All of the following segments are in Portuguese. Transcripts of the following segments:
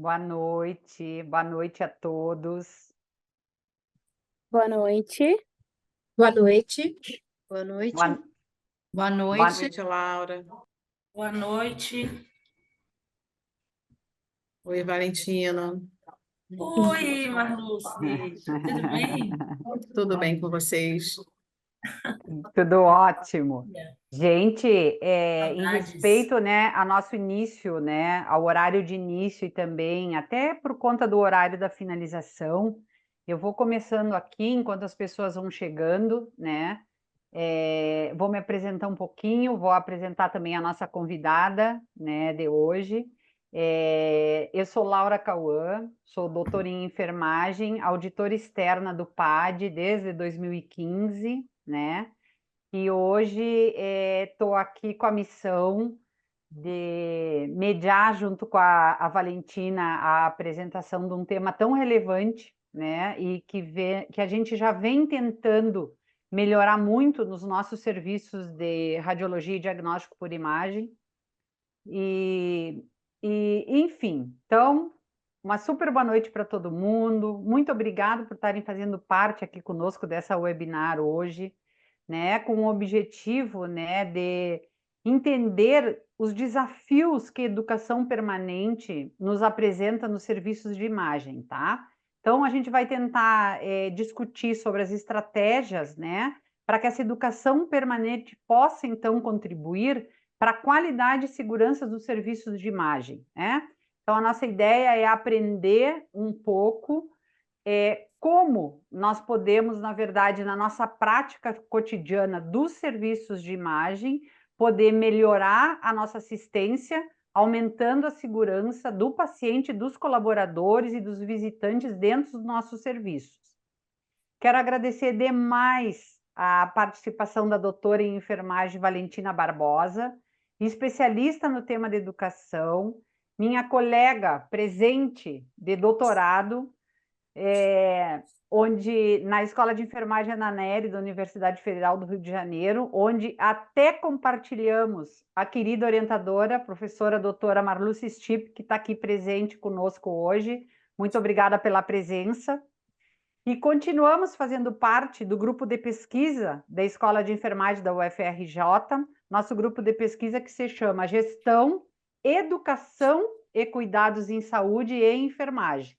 Boa noite a todos. Boa noite. Boa noite. Boa noite. Boa, Boa boa- noite. Laura. Boa noite. Oi, Valentina. Oi, Marluce. Tudo bem? Tudo bem com vocês? Tudo ótimo. Gente, em Saudades. respeito, né, ao nosso início, né, ao horário de início e também até por conta do horário da finalização, eu vou começando aqui enquanto as pessoas vão chegando, né? Vou me apresentar um pouquinho, vou apresentar também a nossa convidada, né, de hoje. Eu sou Laura Cauã, sou doutora em enfermagem, auditora externa do PAD desde 2015, né? E hoje estou aqui com a missão de mediar junto com a Valentina a apresentação de um tema tão relevante, né? E que a gente já vem tentando melhorar muito nos nossos serviços de radiologia e diagnóstico por imagem. Enfim, então, uma super boa noite para todo mundo. Muito obrigada por estarem fazendo parte aqui conosco dessa webinar hoje, né, com o objetivo, né, de entender os desafios que a educação permanente nos apresenta nos serviços de imagem, tá? Então, a gente vai tentar discutir sobre as estratégias, né, para que essa educação permanente possa, então, contribuir para a qualidade e segurança dos serviços de imagem, né? Então, a nossa ideia é aprender um pouco como nós podemos, na verdade, na nossa prática cotidiana dos serviços de imagem, poder melhorar a nossa assistência, aumentando a segurança do paciente, dos colaboradores e dos visitantes dentro dos nossos serviços. Quero agradecer demais a participação da doutora em enfermagem Valentina Barbosa, especialista no tema de educação, minha colega presente de doutorado, onde na Escola de Enfermagem Ana Nery, da Universidade Federal do Rio de Janeiro, onde até compartilhamos a querida orientadora, professora doutora Marluce Stipp, que está aqui presente conosco hoje. Muito obrigada pela presença. E continuamos fazendo parte do grupo de pesquisa da Escola de Enfermagem da UFRJ, nosso grupo de pesquisa que se chama Gestão, Educação e Cuidados em Saúde e Enfermagem.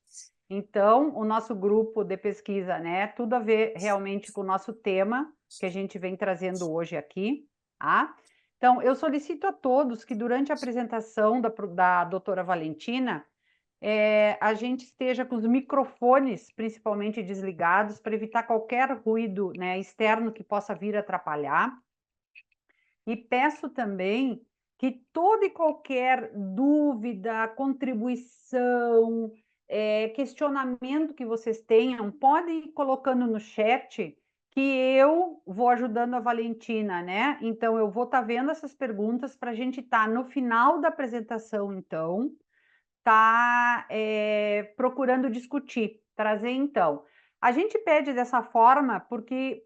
Então, o nosso grupo de pesquisa, né, tudo a ver realmente com o nosso tema que a gente vem trazendo hoje aqui, tá? Então, eu solicito a todos que durante a apresentação da doutora Valentina, a gente esteja com os microfones principalmente desligados para evitar qualquer ruído, né, externo que possa vir atrapalhar. E peço também que toda e qualquer dúvida, contribuição, questionamento que vocês tenham, podem ir colocando no chat, que eu vou ajudando a Valentina, né? Então, eu vou estar vendo essas perguntas para a gente estar no final da apresentação, então, procurando discutir, trazer, então. A gente pede dessa forma porque,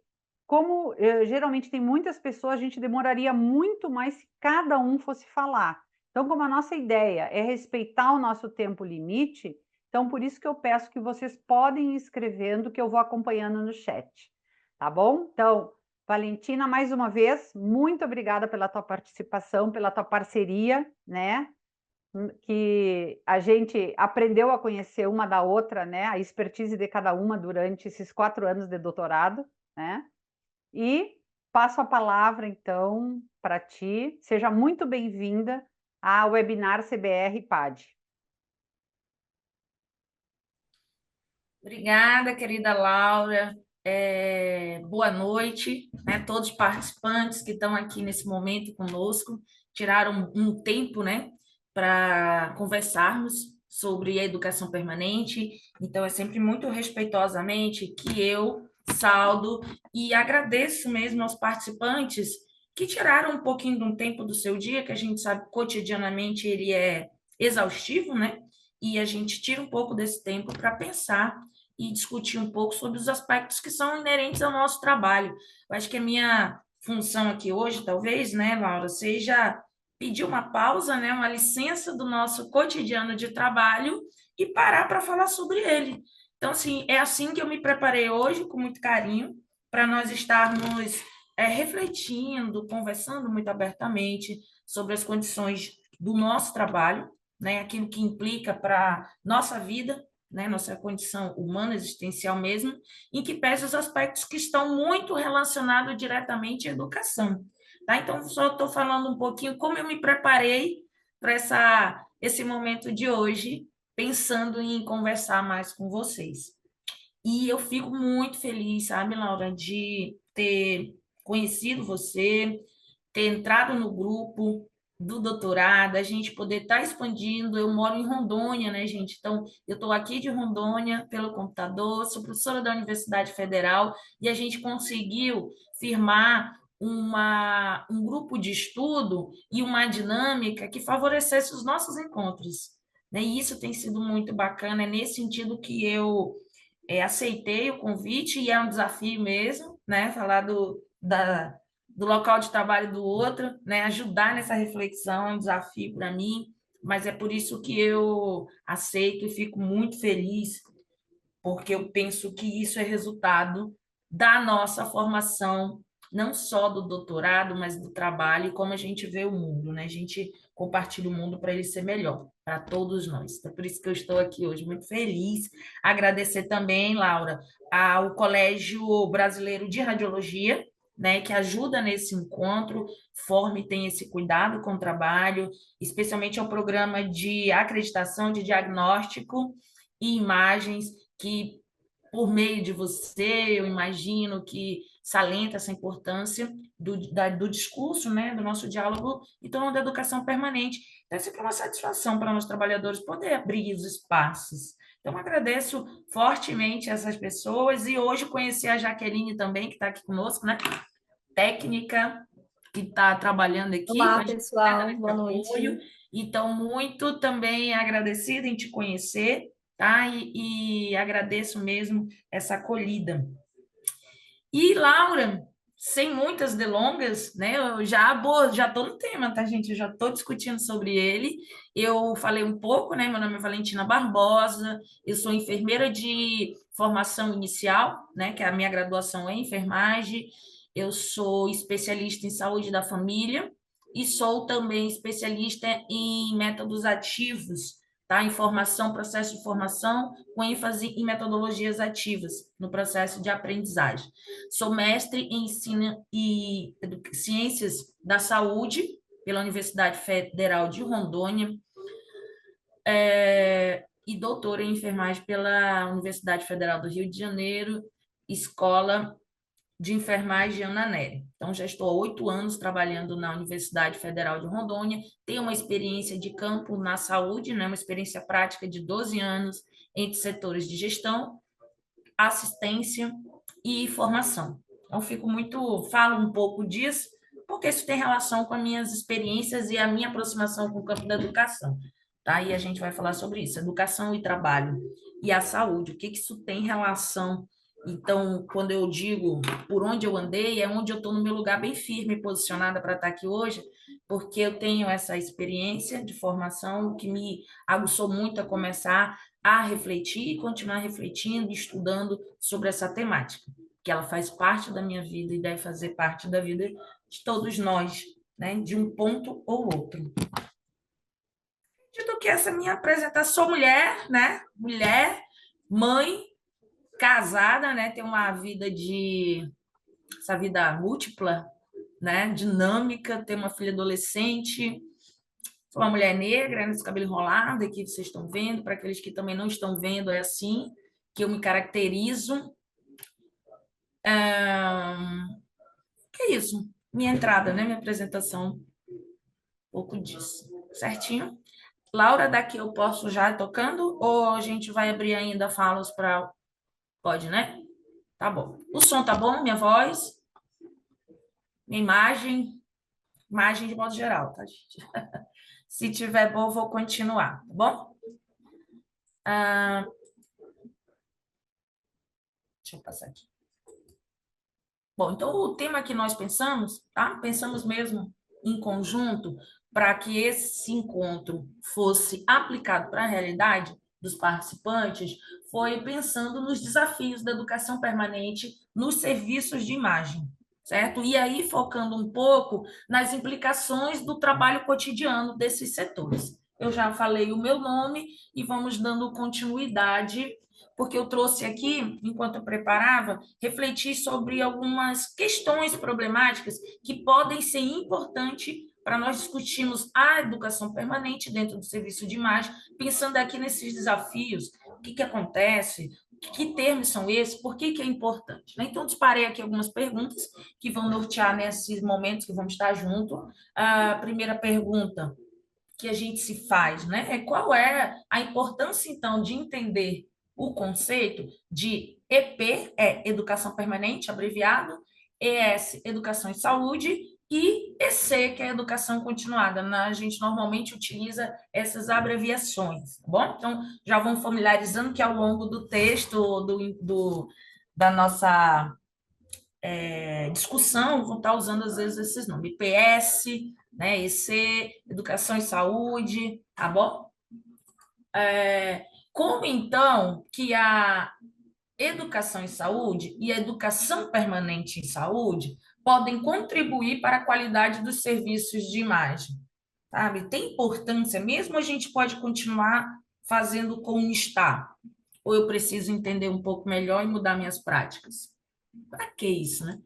como geralmente tem muitas pessoas, a gente demoraria muito mais se cada um fosse falar. Então, como a nossa ideia é respeitar o nosso tempo limite, então por isso que eu peço que vocês podem ir escrevendo, que eu vou acompanhando no chat. Tá bom? Então, Valentina, mais uma vez, muito obrigada pela tua participação, pela tua parceria, né? Que a gente aprendeu a conhecer uma da outra, né? A expertise de cada uma durante esses 4 anos de doutorado, né? E passo a palavra, então, para ti. Seja muito bem-vinda ao webinar CBR PAD. Obrigada, querida Laura. Boa noite, né, todos os participantes que estão aqui nesse momento conosco, tiraram um tempo, né, para conversarmos sobre a educação permanente. Então, é sempre muito respeitosamente que eu saudo e agradeço mesmo aos participantes que tiraram um pouquinho de um tempo do seu dia, que a gente sabe que cotidianamente ele é exaustivo, né? E a gente tira um pouco desse tempo para pensar e discutir um pouco sobre os aspectos que são inerentes ao nosso trabalho. Eu acho que a minha função aqui hoje, talvez, né, Laura, seja pedir uma pausa, né, uma licença do nosso cotidiano de trabalho e parar para falar sobre ele. Então, assim, é assim que eu me preparei hoje, com muito carinho, para nós estarmos refletindo, conversando muito abertamente sobre as condições do nosso trabalho, né, aquilo que implica para nossa vida, né, nossa condição humana, existencial mesmo, em que pese os aspectos que estão muito relacionados diretamente à educação. Tá? Então, só estou falando um pouquinho como eu me preparei para esse momento de hoje, pensando em conversar mais com vocês. E eu fico muito feliz, sabe, Laura, de ter conhecido você, ter entrado no grupo do doutorado, a gente poder estar expandindo. Eu moro em Rondônia, né, gente? Então, eu estou aqui de Rondônia pelo computador, sou professora da Universidade Federal e a gente conseguiu firmar um grupo de estudo e uma dinâmica que favorecesse os nossos encontros. Né? E isso tem sido muito bacana, é nesse sentido que eu aceitei o convite e é um desafio mesmo, né? Falar do local de trabalho do outro, né? Ajudar nessa reflexão é um desafio para mim, mas é por isso que eu aceito e fico muito feliz, porque eu penso que isso é resultado da nossa formação, não só do doutorado, mas do trabalho e como a gente vê o mundo, né? A gente compartilha o mundo para ele ser melhor, para todos nós. Então, por isso que eu estou aqui hoje, muito feliz. Agradecer também, Laura, ao Colégio Brasileiro de Radiologia, né, que ajuda nesse encontro, forma e tem esse cuidado com o trabalho, especialmente ao programa de acreditação de diagnóstico e imagens, que por meio de você, eu imagino que salienta essa importância do discurso, né, do nosso diálogo e torno da educação permanente. Então, é sempre uma satisfação para nós trabalhadores poder abrir os espaços. Então, agradeço fortemente essas pessoas e hoje conheci a Jaqueline também, que está aqui conosco, né, técnica, que está trabalhando aqui com a Olá, gente, pessoal. dando esse Boa apoio. noite. Então, muito também agradecida em te conhecer, tá? E agradeço mesmo essa acolhida. E, Laura, sem muitas delongas, né? Eu já estou no tema, tá, gente? Eu já estou discutindo sobre ele. Eu falei um pouco, né? Meu nome é Valentina Barbosa, eu sou enfermeira de formação inicial, né? Que a minha graduação é em enfermagem. Eu sou especialista em saúde da família e sou também especialista em métodos ativos, tá? Em formação, processo de formação, com ênfase em metodologias ativas no processo de aprendizagem. Sou mestre em ensino e ciências da saúde pela Universidade Federal de Rondônia, e doutora em enfermagem pela Universidade Federal do Rio de Janeiro, Escola de Enfermagem Ana Nery. Então, já estou há 8 anos trabalhando na Universidade Federal de Rondônia, tenho uma experiência de campo na saúde, né, uma experiência prática de 12 anos entre setores de gestão, assistência e formação. Então, falo um pouco disso, porque isso tem relação com as minhas experiências e a minha aproximação com o campo da educação. Tá? E a gente vai falar sobre isso, educação e trabalho e a saúde, o que isso tem relação. Então, quando eu digo por onde eu andei, é onde eu estou no meu lugar bem firme, posicionada para estar aqui hoje, porque eu tenho essa experiência de formação que me aguçou muito a começar a refletir e continuar refletindo, estudando sobre essa temática, que ela faz parte da minha vida e deve fazer parte da vida de todos nós, né, de um ponto ou outro. Dito que essa minha apresentação, sou mulher, né, mulher, mãe, casada, né, tem essa vida múltipla, né, dinâmica, tem uma filha adolescente, sou uma mulher negra, né, esse cabelo enrolado aqui vocês estão vendo, para aqueles que também não estão vendo, é assim que eu me caracterizo. Que é isso, minha entrada, né, minha apresentação, um pouco disso, certinho? Laura, daqui eu posso já ir tocando ou a gente vai abrir ainda falas para... Pode, né? Tá bom. O som tá bom? Minha voz? Minha imagem de modo geral, tá, gente? Se tiver bom, vou continuar, tá bom? Deixa eu passar aqui. Bom, então o tema que nós pensamos, tá? Pensamos mesmo em conjunto para que esse encontro fosse aplicado para a realidade, dos participantes foi pensando nos desafios da educação permanente nos serviços de imagem, certo? E aí focando um pouco nas implicações do trabalho cotidiano desses setores. Eu já falei o meu nome e vamos dando continuidade, porque eu trouxe aqui, enquanto eu preparava, refletir sobre algumas questões problemáticas que podem ser importantes para nós discutirmos a educação permanente dentro do serviço de imagem, pensando aqui nesses desafios, o que acontece, que termos são esses, por que é importante. Então, disparei aqui algumas perguntas que vão nortear nesses momentos que vamos estar juntos. A primeira pergunta que a gente se faz, né, é qual é a importância, então, de entender o conceito de EP, Educação Permanente, abreviado, ES, Educação e Saúde, e EC, que é Educação Continuada. A gente normalmente utiliza essas abreviações, tá bom? Então, já vão familiarizando que ao longo do texto, da nossa discussão, vão estar usando, às vezes, esses nomes. IPS, né, EC, Educação e Saúde, tá bom? Como, então, que a educação em saúde e a educação permanente em saúde podem contribuir para a qualidade dos serviços de imagem, sabe? Tem importância, mesmo a gente pode continuar fazendo como está, ou eu preciso entender um pouco melhor e mudar minhas práticas? Para que isso, né?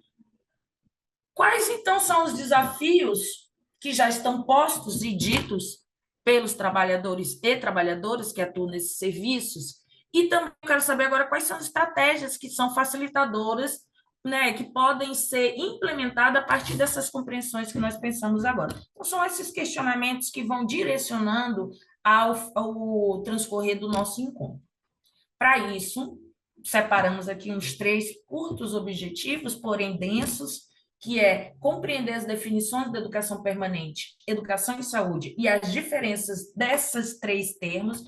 Quais, então, são os desafios que já estão postos e ditos pelos trabalhadores e trabalhadoras que atuam nesses serviços? E também quero saber agora quais são as estratégias que são facilitadoras, né, que podem ser implementadas a partir dessas compreensões que nós pensamos agora. Então, são esses questionamentos que vão direcionando ao transcorrer do nosso encontro. Para isso, separamos aqui uns 3 curtos objetivos, porém densos, que é compreender as definições da educação permanente, educação e saúde, e as diferenças desses 3 termos,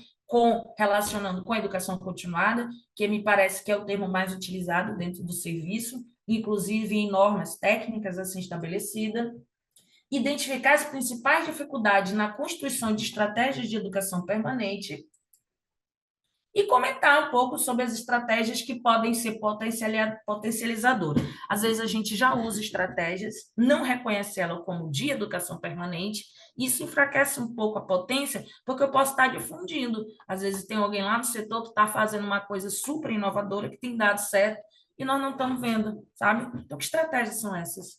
relacionando com a educação continuada, que me parece que é o termo mais utilizado dentro do serviço, inclusive em normas técnicas assim estabelecidas. Identificar as principais dificuldades na constituição de estratégias de educação permanente e comentar um pouco sobre as estratégias que podem ser potencializadoras. Às vezes a gente já usa estratégias, não reconhece ela como de educação permanente, isso enfraquece um pouco a potência, porque eu posso estar difundindo. Às vezes tem alguém lá no setor que está fazendo uma coisa super inovadora, que tem dado certo, e nós não estamos vendo, sabe? Então, que estratégias são essas?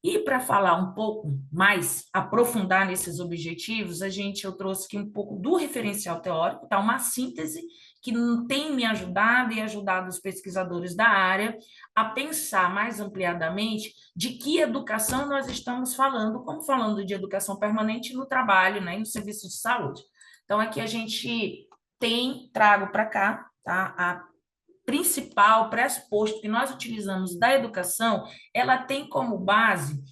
E para falar um pouco mais, aprofundar nesses objetivos, eu trouxe aqui um pouco do referencial teórico, tá? Uma síntese que tem me ajudado e ajudado os pesquisadores da área a pensar mais ampliadamente de que educação nós estamos falando, como falando de educação permanente no trabalho, né, e no serviço de saúde. Então, aqui a gente trago para cá, tá? A principal pressuposto que nós utilizamos da educação, ela tem como base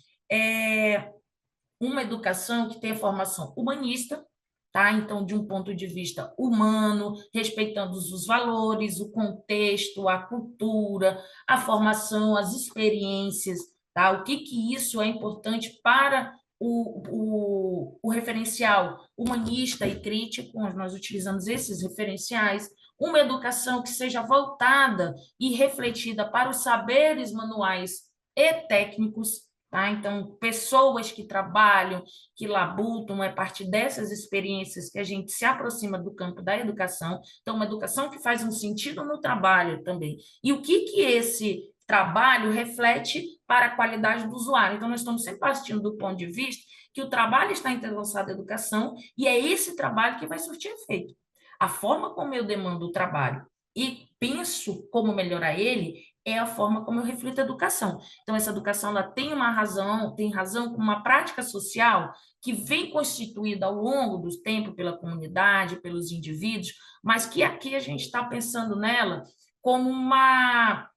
uma educação que tem a formação humanista, tá? Então, de um ponto de vista humano, respeitando os valores, o contexto, a cultura, a formação, as experiências, tá? O que isso é importante para o referencial humanista e crítico, nós utilizamos esses referenciais, uma educação que seja voltada e refletida para os saberes manuais e técnicos, tá? Então, pessoas que trabalham, que labutam, a partir dessas experiências que a gente se aproxima do campo da educação. Então, uma educação que faz um sentido no trabalho também. E o que esse trabalho reflete para a qualidade do usuário? Então, nós estamos sempre partindo do ponto de vista que o trabalho está entrelaçado à educação e é esse trabalho que vai surtir efeito. A forma como eu demando o trabalho e penso como melhorar ele é a forma como eu reflito a educação. Então, essa educação ela tem razão com uma prática social que vem constituída ao longo do tempo pela comunidade, pelos indivíduos, mas que aqui a gente está pensando nela como uma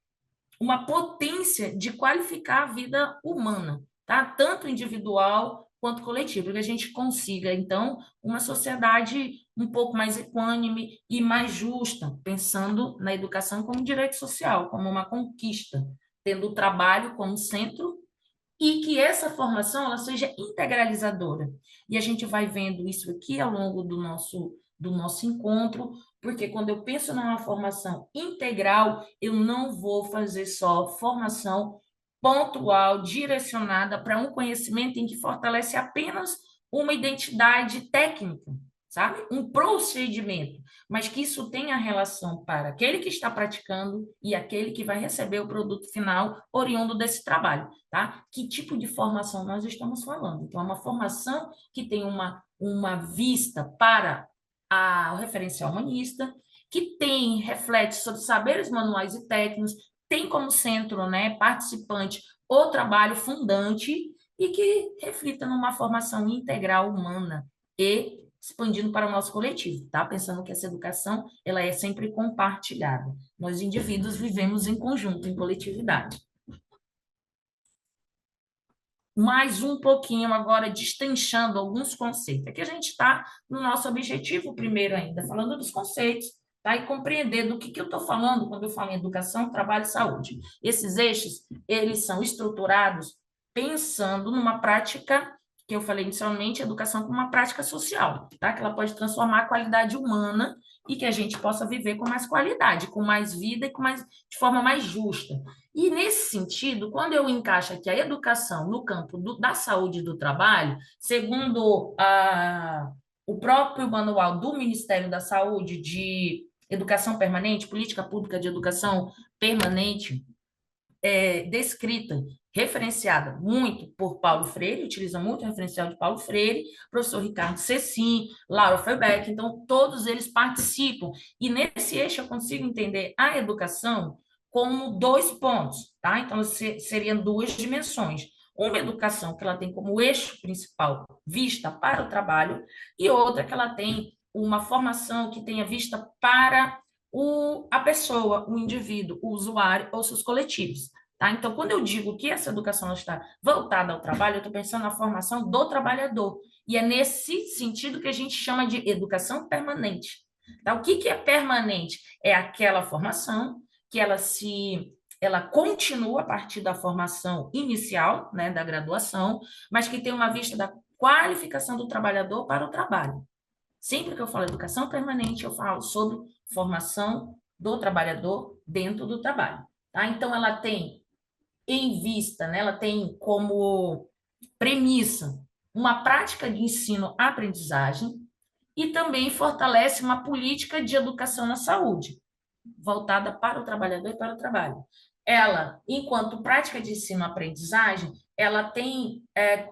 potência de qualificar a vida humana, tá? Tanto individual quanto coletivo, que a gente consiga, então, uma sociedade um pouco mais equânime e mais justa, pensando na educação como direito social, como uma conquista, tendo o trabalho como centro e que essa formação ela seja integralizadora. E a gente vai vendo isso aqui ao longo do nosso do nosso encontro, porque quando eu penso numa formação integral, eu não vou fazer só formação pontual, direcionada para um conhecimento em que fortalece apenas uma identidade técnica, sabe? Um procedimento, mas que isso tenha relação para aquele que está praticando e aquele que vai receber o produto final oriundo desse trabalho, tá? Que tipo de formação nós estamos falando? Então, é uma formação que tem uma vista para o referencial humanista, que reflete sobre saberes manuais e técnicos, tem como centro, né, participante o trabalho fundante e que reflita numa formação integral humana e expandindo para o nosso coletivo, tá? Pensando que essa educação, ela é sempre compartilhada. Nós, indivíduos, vivemos em conjunto, em coletividade. Mais um pouquinho agora, destrinchando alguns conceitos. Aqui a gente está no nosso objetivo primeiro ainda, falando dos conceitos, tá? E compreender do que eu estou falando quando eu falo em educação, trabalho e saúde. Esses eixos, eles são estruturados pensando numa prática, que eu falei inicialmente, educação como uma prática social, tá? Que ela pode transformar a qualidade humana e que a gente possa viver com mais qualidade, com mais vida e de forma mais justa. E, nesse sentido, quando eu encaixo aqui a educação no campo da saúde e do trabalho, segundo o próprio manual do Ministério da Saúde de Educação Permanente, Política Pública de Educação Permanente, descrita, referenciada muito por Paulo Freire, utiliza muito o referencial de Paulo Freire, professor Ricardo Cecim, Laura Feuerbeck, então todos eles participam. E nesse eixo eu consigo entender a educação como 2 pontos, tá? Então, seriam 2 dimensões. Uma educação que ela tem como eixo principal vista para o trabalho e outra que ela tem uma formação que tenha vista para a pessoa, o indivíduo, o usuário ou seus coletivos. Tá? Então, quando eu digo que essa educação está voltada ao trabalho, eu estou pensando na formação do trabalhador. E é nesse sentido que a gente chama de educação permanente. Tá? O que é permanente? É aquela formação que ela continua a partir da formação inicial, né, da graduação, mas que tem uma vista da qualificação do trabalhador para o trabalho. Sempre que eu falo educação permanente, eu falo sobre formação do trabalhador dentro do trabalho. Tá? Então, ela tem em vista, né, ela tem como premissa uma prática de ensino-aprendizagem e também fortalece uma política de educação na saúde, voltada para o trabalhador e para o trabalho. Ela, enquanto prática de ensino-aprendizagem, ela tem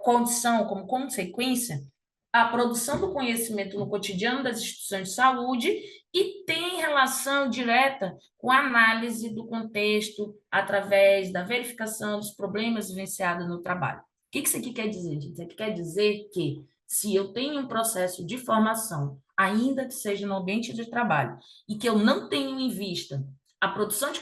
condição, como consequência, a produção do conhecimento no cotidiano das instituições de saúde e tem relação direta com a análise do contexto através da verificação dos problemas vivenciados no trabalho. O que isso aqui quer dizer, gente? Isso aqui quer dizer que se eu tenho um processo de formação, ainda que seja no ambiente de trabalho, e que eu não tenho em vista a produção de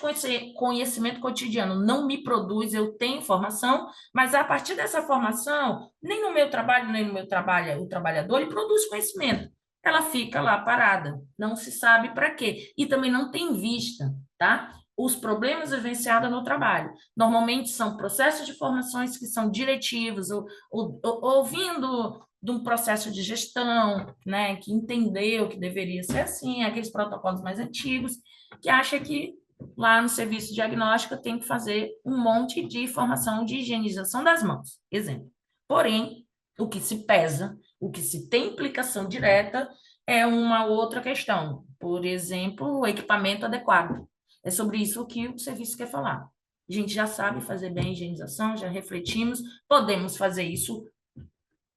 conhecimento cotidiano não me produz, eu tenho formação, mas a partir dessa formação, nem no meu trabalho, nem no meu trabalho, o trabalhador, ele produz conhecimento. Ela fica lá parada, não se sabe para quê. E também não tem vista, tá? Os problemas vivenciados no trabalho. Normalmente são processos de formações que são diretivos, ouvindo de um processo de gestão, né, que entendeu que deveria ser assim, aqueles protocolos mais antigos, que acha que lá no serviço diagnóstico tem que fazer um monte de formação de higienização das mãos, exemplo. Porém, o que se pesa, o que se tem implicação direta é uma outra questão. Por exemplo, o equipamento adequado. É sobre isso que o serviço quer falar. A gente já sabe fazer bem a higienização, já refletimos, podemos fazer isso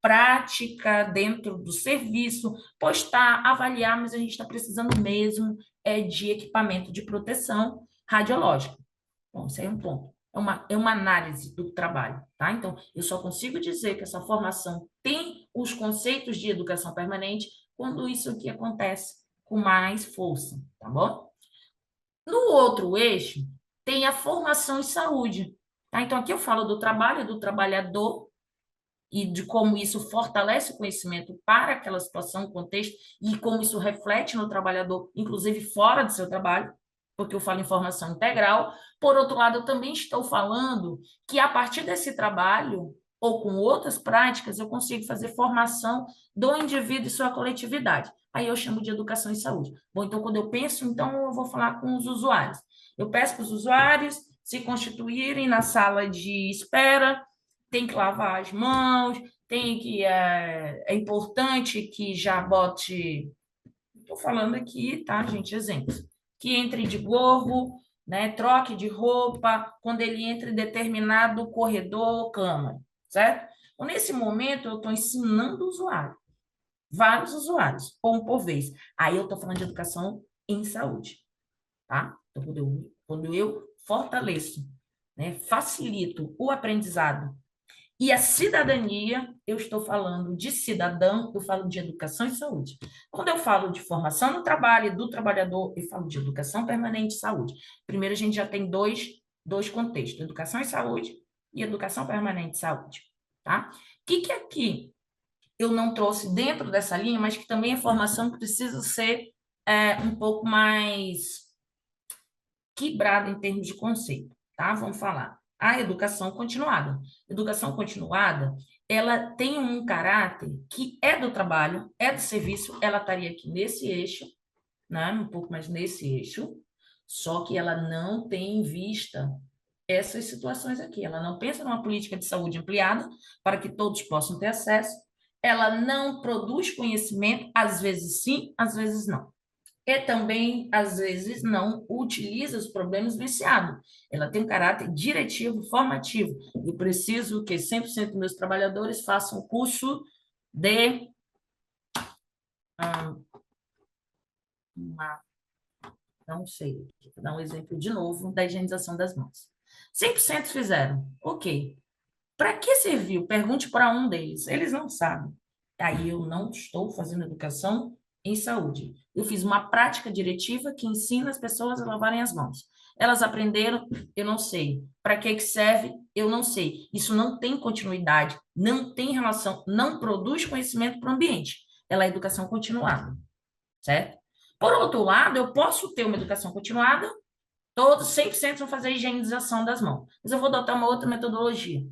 prática dentro do serviço, postar, avaliar, mas a gente está precisando mesmo de equipamento de proteção radiológica. Bom, isso aí é um ponto. É uma análise do trabalho, tá? Então, eu só consigo dizer que essa formação tem os conceitos de educação permanente quando isso aqui acontece com mais força, tá bom? No outro eixo, tem a formação em saúde, tá? Então, aqui eu falo do trabalho do trabalhador, e de como isso fortalece o conhecimento para aquela situação, contexto, e como isso reflete no trabalhador, inclusive fora do seu trabalho, porque eu falo em formação integral. Por outro lado, eu também estou falando que a partir desse trabalho, ou com outras práticas, eu consigo fazer formação do indivíduo e sua coletividade. aí eu chamo de educação e saúde. Bom, então, quando eu penso, então, eu vou falar com os usuários. Eu peço para os usuários se constituírem na sala de espera, tem que lavar as mãos, tem que... É importante que já bote... Estou falando aqui, tá, gente? Exemplo. Que entre de gorro, né? Troque de roupa quando ele entra em determinado corredor ou cama, certo? Então, nesse momento, eu estou ensinando o usuário, vários usuários, ou um por vez. Aí eu estou falando de educação em saúde, tá? Então, quando eu fortaleço, né, facilito o aprendizado e a cidadania, eu estou falando de cidadão, eu falo de educação e saúde. Quando eu falo de formação no trabalho do trabalhador, eu falo de educação permanente e saúde. Primeiro, a gente já tem dois contextos, educação e saúde e educação permanente e saúde, tá? O que aqui eu não trouxe dentro dessa linha, mas que também é formação que precisa ser um pouco mais quebrada em termos de conceito, tá? Vamos falar. A educação continuada. Educação continuada, ela tem um caráter que é do trabalho, é do serviço, ela estaria aqui nesse eixo, né? Um pouco mais nesse eixo, só que ela não tem em vista essas situações aqui. Ela não pensa numa política de saúde ampliada para que todos possam ter acesso, ela não produz conhecimento, às vezes sim, às vezes não. E também, às vezes, não utiliza os problemas viciados. Ela tem um caráter diretivo, formativo. Eu preciso que 100% dos meus trabalhadores façam o curso de... não sei, vou dar um exemplo de novo da higienização das mãos. 100% fizeram. Ok. Para que serviu? Pergunte para um deles. Eles não sabem. Aí eu não estou fazendo educação em saúde. Eu fiz uma prática diretiva que ensina as pessoas a lavarem as mãos. Elas aprenderam? Eu não sei. Para que serve? Eu não sei. Isso não tem continuidade, não tem relação, não produz conhecimento para o ambiente. Ela é educação continuada, certo? Por outro lado, eu posso ter uma educação continuada, todos 100% vão fazer a higienização das mãos, mas eu vou adotar uma outra metodologia.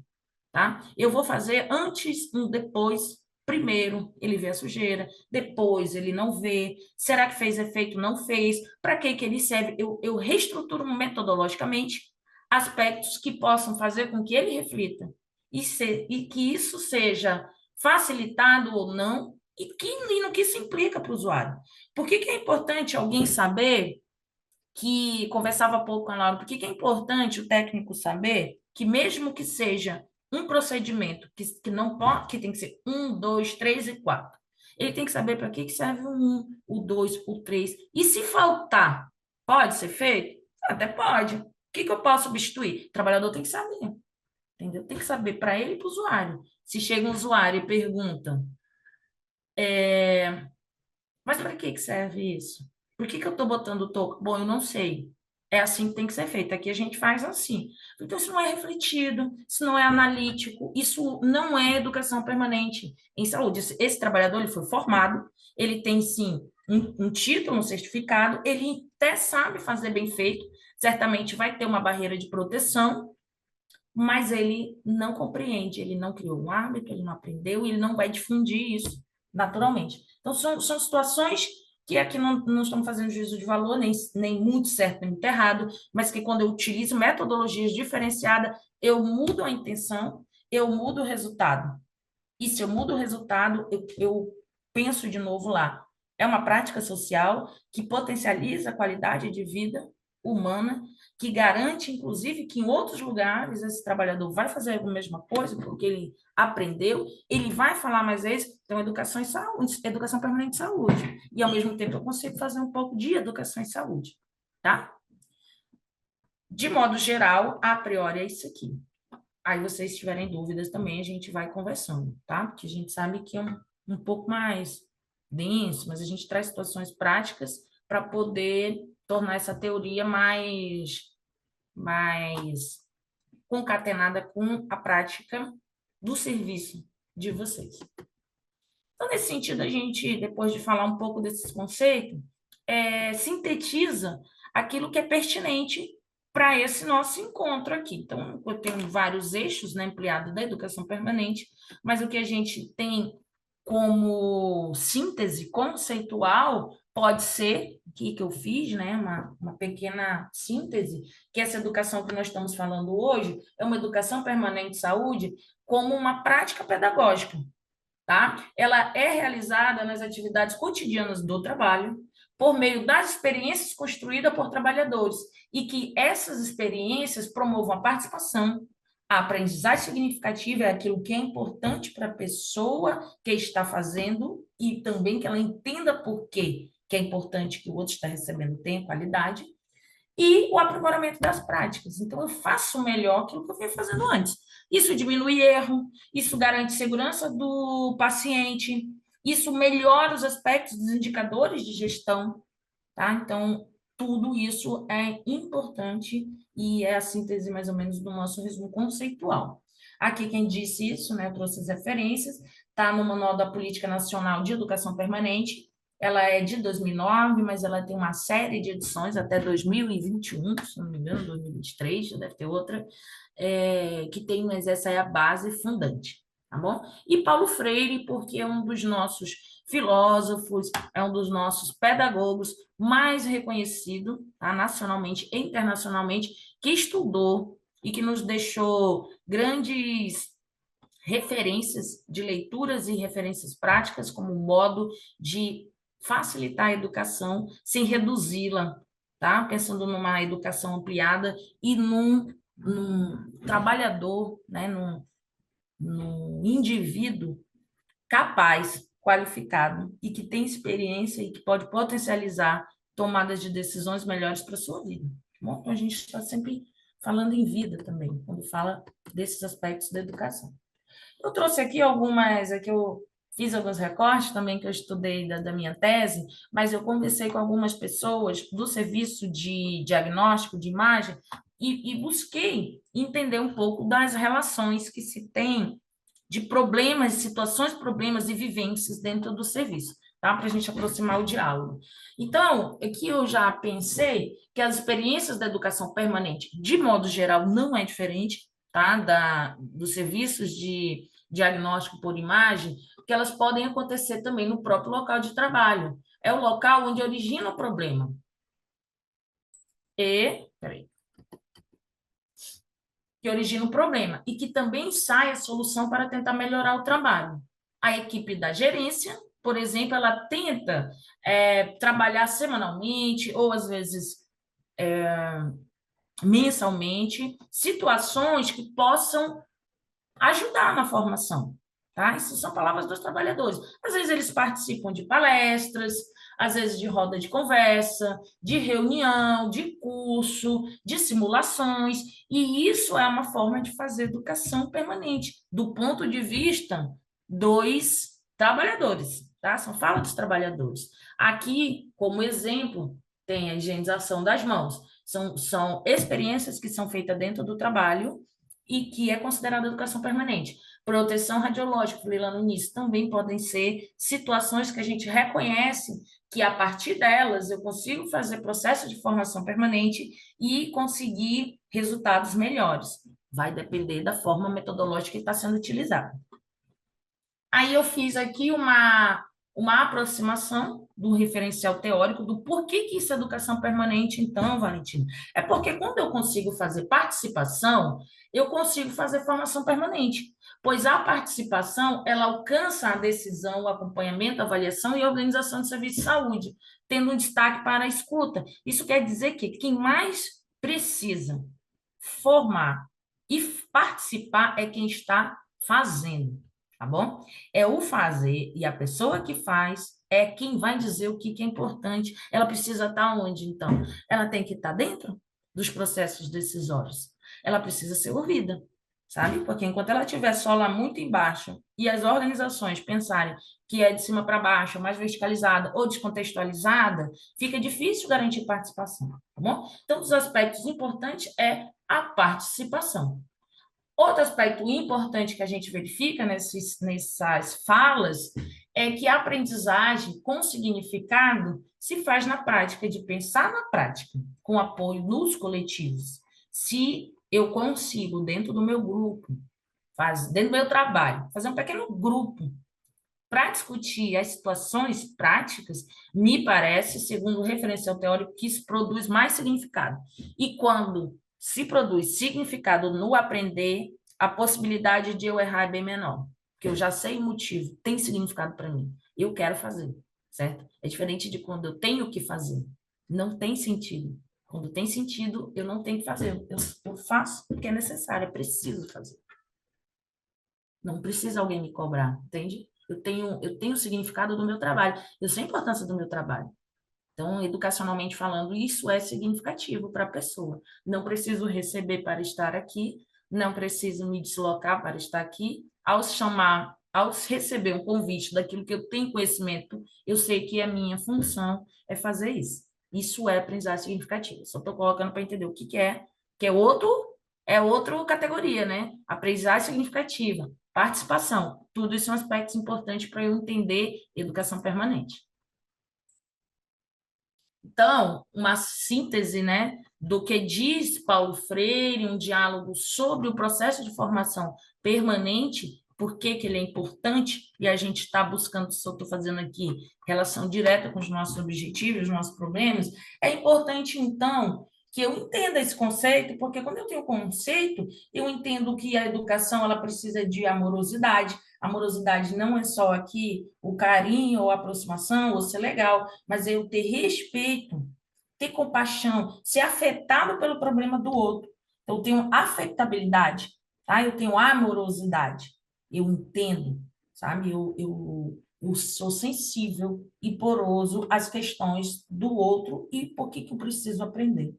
Tá? Eu vou fazer antes e depois. Primeiro, ele vê a sujeira, depois ele não vê. Será que fez efeito? Não fez. Para que ele serve? Eu reestruturo metodologicamente aspectos que possam fazer com que ele reflita e que isso seja facilitado ou não e no que se implica para o usuário. Por que é importante alguém saber que conversava há pouco com a Laura, por que é importante o técnico saber que mesmo que seja um procedimento que não pode, que tem que ser 1, 2, 3 e 4, ele tem que saber para que serve o 1, o 2, o 3. E se faltar, pode ser feito? Até pode. O que eu posso substituir? O trabalhador tem que saber. Entendeu? Tem que saber para ele e para o usuário. Se chega um usuário e pergunta, mas para que serve isso? Por que eu estou botando o toco? Bom, eu não sei. É assim que tem que ser feito. Aqui a gente faz assim. Então, isso não é refletido, isso não é analítico, isso não é educação permanente em saúde. Esse trabalhador ele foi formado, ele tem, sim, um título, um certificado, ele até sabe fazer bem feito, certamente vai ter uma barreira de proteção, mas ele não compreende, ele não criou um hábito, ele não aprendeu, e ele não vai difundir isso naturalmente. Então, são situações que aqui não estamos fazendo juízo de valor, nem muito certo, nem muito errado, mas que quando eu utilizo metodologias diferenciadas, eu mudo a intenção, eu mudo o resultado. E se eu mudo o resultado, eu penso de novo lá. É uma prática social que potencializa a qualidade de vida humana, que garante, inclusive, que em outros lugares esse trabalhador vai fazer a mesma coisa, porque ele aprendeu, ele vai falar mais vezes. Então, educação e saúde, educação permanente de saúde. E, ao mesmo tempo, eu consigo fazer um pouco de educação e saúde, tá? De modo geral, a priori é isso aqui. Aí, vocês tiverem dúvidas também, a gente vai conversando, tá? Porque a gente sabe que é um pouco mais denso, mas a gente traz situações práticas para poder tornar essa teoria mais concatenada com a prática do serviço de vocês. Então, nesse sentido, a gente, depois de falar um pouco desses conceitos, sintetiza aquilo que é pertinente para esse nosso encontro aqui. Então, eu tenho vários eixos, né, ampliados da educação permanente, mas o que a gente tem como síntese conceitual, pode ser, aqui que eu fiz, né, uma pequena síntese, que essa educação que nós estamos falando hoje é uma educação permanente de saúde como uma prática pedagógica, tá? Ela é realizada nas atividades cotidianas do trabalho, por meio das experiências construídas por trabalhadores, e que essas experiências promovam a participação, a aprendizagem significativa é aquilo que é importante para a pessoa que está fazendo e também que ela entenda por quê que é importante que o outro está recebendo tenha qualidade, e o aprimoramento das práticas. Então, eu faço melhor aquilo que eu vinha fazendo antes. Isso diminui erro, isso garante segurança do paciente, isso melhora os aspectos dos indicadores de gestão, tá? Então, tudo isso é importante e é a síntese, mais ou menos, do nosso resumo conceitual. Aqui, quem disse isso, né, eu trouxe as referências, está no Manual da Política Nacional de Educação Permanente, ela é de 2009, mas ela tem uma série de edições até 2021, se não me engano, 2023, já deve ter outra, que tem, mas essa é a base fundante, tá bom? E Paulo Freire, porque é um dos nossos filósofos, é um dos nossos pedagogos mais reconhecido, tá, nacionalmente e internacionalmente, que estudou e que nos deixou grandes referências de leituras e referências práticas como modo de facilitar a educação sem reduzi-la, tá? Pensando numa educação ampliada e num trabalhador, né? Num indivíduo capaz, qualificado e que tem experiência e que pode potencializar tomadas de decisões melhores para a sua vida. Bom, então a gente está sempre falando em vida também, quando fala desses aspectos da educação. Eu trouxe aqui aqui eu fiz alguns recortes também que eu estudei da minha tese, mas eu conversei com algumas pessoas do serviço de diagnóstico de imagem e busquei entender um pouco das relações que se tem de problemas, situações, problemas e vivências dentro do serviço, tá? Para a gente aproximar o diálogo. Então, aqui eu já pensei que as experiências da educação permanente, de modo geral, não é diferente, tá? Dos serviços de diagnóstico por imagem, porque elas podem acontecer também no próprio local de trabalho. É o local onde origina o problema. Que origina o problema e que também sai a solução para tentar melhorar o trabalho. A equipe da gerência, por exemplo, ela tenta trabalhar semanalmente ou às vezes mensalmente situações que possam ajudar na formação, tá? Essas são palavras dos trabalhadores. Às vezes eles participam de palestras, às vezes de roda de conversa, de reunião, de curso, de simulações, e isso é uma forma de fazer educação permanente, do ponto de vista dos trabalhadores, tá? São fala dos trabalhadores. Aqui, como exemplo, tem a higienização das mãos. São experiências que são feitas dentro do trabalho e que é considerada educação permanente. Proteção radiológica, falei lá no início, também podem ser situações que a gente reconhece que, a partir delas, eu consigo fazer processo de formação permanente e conseguir resultados melhores. Vai depender da forma metodológica que está sendo utilizada. Aí eu fiz aqui uma aproximação do referencial teórico do porquê que isso é educação permanente, então, Valentina. É porque quando eu consigo fazer participação, eu consigo fazer formação permanente, pois a participação, ela alcança a decisão, o acompanhamento, a avaliação e a organização de serviço de saúde, tendo um destaque para a escuta. Isso quer dizer que quem mais precisa formar e participar é quem está fazendo. Tá bom? É o fazer e a pessoa que faz é quem vai dizer o que é importante. Ela precisa estar onde, então? Ela tem que estar dentro dos processos decisórios. Ela precisa ser ouvida, sabe? Porque enquanto ela estiver só lá muito embaixo e as organizações pensarem que é de cima para baixo, mais verticalizada ou descontextualizada, fica difícil garantir participação, tá bom? Então, um dos aspectos importantes é a participação. Outro aspecto importante que a gente verifica nessas falas é que a aprendizagem com significado se faz na prática, de pensar na prática, com apoio nos coletivos. Se eu consigo, dentro do meu grupo, dentro do meu trabalho, fazer um pequeno grupo para discutir as situações práticas, me parece, segundo o referencial teórico, que isso produz mais significado. E quando se produz significado no aprender, a possibilidade de eu errar é bem menor, porque eu já sei o motivo, tem significado para mim, eu quero fazer, certo? É diferente de quando eu tenho que fazer, não tem sentido. Quando tem sentido, eu não tenho que fazer, eu faço porque é necessário, é preciso fazer. Não precisa alguém me cobrar, entende? Eu tenho o significado do meu trabalho, eu sei a importância do meu trabalho. Então, educacionalmente falando, isso é significativo para a pessoa. Não preciso receber para estar aqui, não preciso me deslocar para estar aqui. Ao receber um convite daquilo que eu tenho conhecimento, eu sei que a minha função é fazer isso. Isso é aprendizagem significativa. Só estou colocando para entender o que é outra categoria, né? Aprendizagem significativa, participação. Tudo isso são aspectos importantes para eu entender educação permanente. Então, uma síntese, né, do que diz Paulo Freire, um diálogo sobre o processo de formação permanente, por que ele é importante, e a gente está buscando, se eu estou fazendo aqui, relação direta com os nossos objetivos, os nossos problemas, é importante, então, que eu entenda esse conceito, porque quando eu tenho conceito, eu entendo que a educação ela precisa de amorosidade. Amorosidade não é só aqui o carinho ou a aproximação, ou ser legal, mas eu ter respeito, ter compaixão, ser afetado pelo problema do outro. Então, eu tenho afetabilidade, tá? Eu tenho amorosidade, eu entendo, sabe? Eu sou sensível e poroso às questões do outro e por que eu preciso aprender.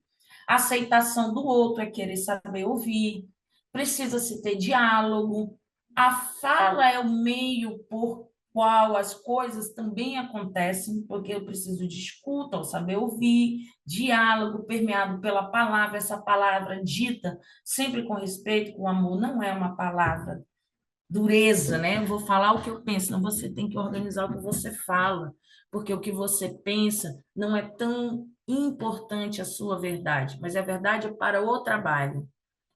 A aceitação do outro é querer saber ouvir, precisa-se ter diálogo, a fala é o meio por qual as coisas também acontecem, porque eu preciso de escuta, ou saber ouvir, diálogo permeado pela palavra, essa palavra dita sempre com respeito, com amor, não é uma palavra dureza, né? Eu vou falar o que eu penso, não, você tem que organizar o que você fala, porque o que você pensa não é tão importante a sua verdade, mas a verdade é para o trabalho,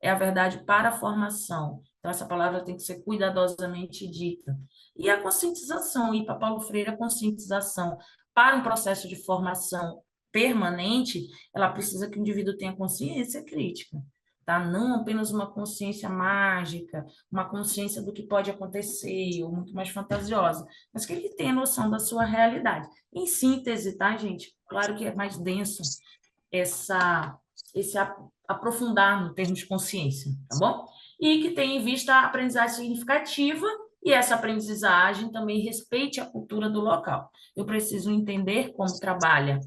é a verdade para a formação. Então, essa palavra tem que ser cuidadosamente dita. E a conscientização, e para Paulo Freire, a conscientização para um processo de formação permanente, ela precisa que o indivíduo tenha consciência crítica, tá? Não apenas uma consciência mágica, uma consciência do que pode acontecer, ou muito mais fantasiosa, mas que ele tenha noção da sua realidade. Em síntese, tá, gente? Claro que é mais denso esse aprofundar no termo de consciência, tá bom? E que tenha em vista a aprendizagem significativa e essa aprendizagem também respeite a cultura do local. Eu preciso entender como trabalha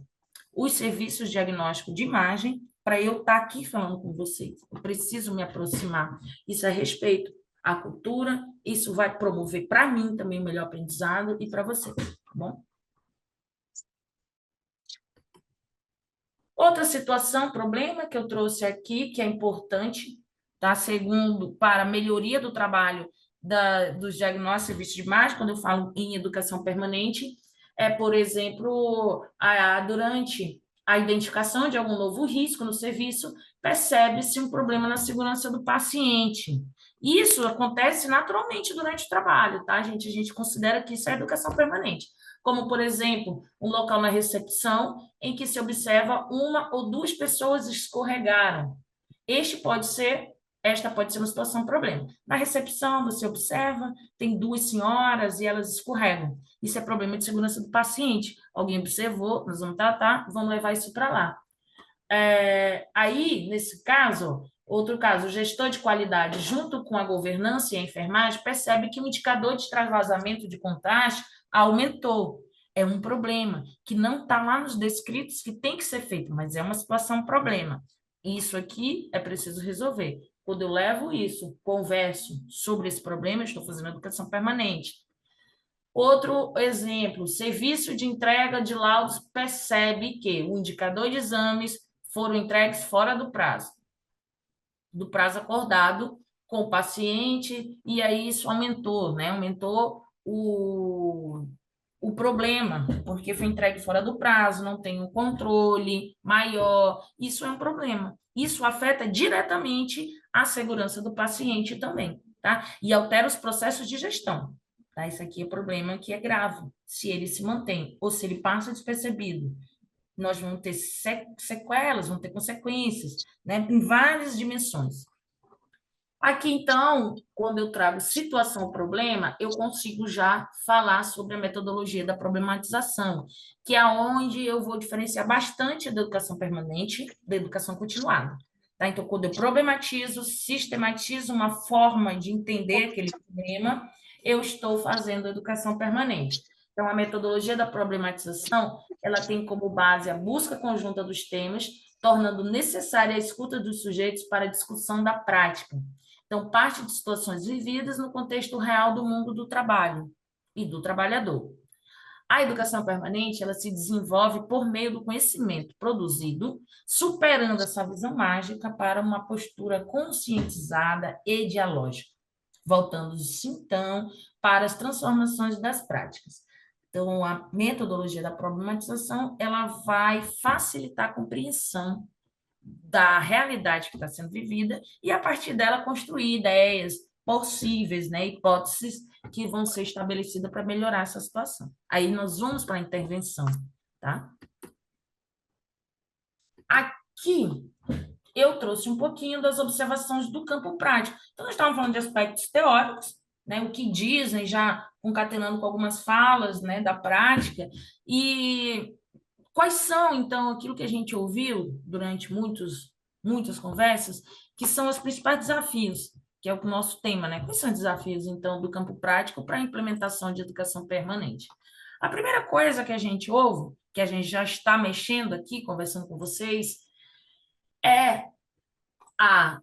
os serviços de diagnóstico de imagem para eu estar aqui falando com vocês. Eu preciso me aproximar. Isso é respeito à cultura, isso vai promover para mim também o melhor aprendizado e para você, tá bom? Outra situação, problema que eu trouxe aqui, que é importante, tá? Segundo, para a melhoria do trabalho dos diagnósticos e serviços de imagem, quando eu falo em educação permanente, é, por exemplo, durante a identificação de algum novo risco no serviço, percebe-se um problema na segurança do paciente. Isso acontece naturalmente durante o trabalho, tá, gente? A gente considera que isso é educação permanente. Como, por exemplo, um local na recepção em que se observa uma ou duas pessoas escorregaram. Esta pode ser uma situação problema. Na recepção, você observa, tem duas senhoras e elas escorregam. Isso é problema de segurança do paciente. Alguém observou, nós vamos tratar, vamos levar isso para lá. Aí, nesse caso, outro caso, o gestor de qualidade, junto com a governança e a enfermagem, percebe que o indicador de extravasamento de contraste aumentou. É um problema que não está lá nos descritos que tem que ser feito, mas é uma situação problema. Isso aqui é preciso resolver. Quando eu levo isso, converso sobre esse problema, eu estou fazendo educação permanente. Outro exemplo, serviço de entrega de laudos percebe que o indicador de exames foram entregues fora do prazo acordado com o paciente, e aí isso aumentou, né? Aumentou o problema, porque foi entregue fora do prazo, não tem um controle maior, isso é um problema. Isso afeta diretamente a segurança do paciente também, tá? E altera os processos de gestão. tá? Isso aqui é problema que é grave, se ele se mantém ou se ele passa despercebido. Nós vamos ter sequelas, vamos ter consequências, né, em várias dimensões. Aqui, então, quando eu trago situação-problema, eu consigo já falar sobre a metodologia da problematização, que é onde eu vou diferenciar bastante da educação permanente da educação continuada. Tá? Então, quando eu problematizo, sistematizo uma forma de entender aquele problema, eu estou fazendo educação permanente. Então, a metodologia da problematização, ela tem como base a busca conjunta dos temas, tornando necessária a escuta dos sujeitos para a discussão da prática. Então, parte de situações vividas no contexto real do mundo do trabalho e do trabalhador. A educação permanente, ela se desenvolve por meio do conhecimento produzido, superando essa visão mágica para uma postura conscientizada e dialógica, voltando-se, então, para as transformações das práticas. Então, a metodologia da problematização, ela vai facilitar a compreensão da realidade que está sendo vivida e, a partir dela, construir ideias possíveis, né, hipóteses que vão ser estabelecidas para melhorar essa situação. Aí nós vamos para a intervenção, tá? Aqui eu trouxe um pouquinho das observações do campo prático. Então, nós estávamos falando de aspectos teóricos, né, o que dizem, já concatenando com algumas falas, né, da prática, e quais são, então, aquilo que a gente ouviu durante muitas conversas, que são os principais desafios, que é o nosso tema, né? Quais são os desafios, então, do campo prático para a implementação de educação permanente? A primeira coisa que a gente ouve, que a gente já está mexendo aqui, conversando com vocês, é a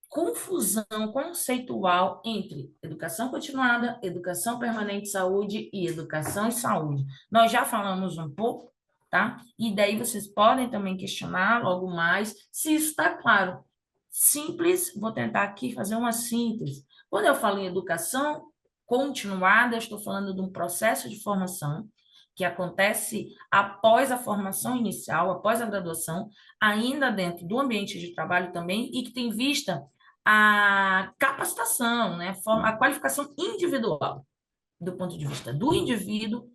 confusão conceitual entre educação continuada, educação permanente de saúde e educação e saúde. Nós já falamos um pouco, tá? E daí vocês podem também questionar logo mais se isso está claro. Simples, vou tentar aqui fazer uma síntese. Quando eu falo em educação continuada, eu estou falando de um processo de formação que acontece após a formação inicial, após a graduação, ainda dentro do ambiente de trabalho também, e que tem vista a capacitação, né, a qualificação individual, do ponto de vista do indivíduo,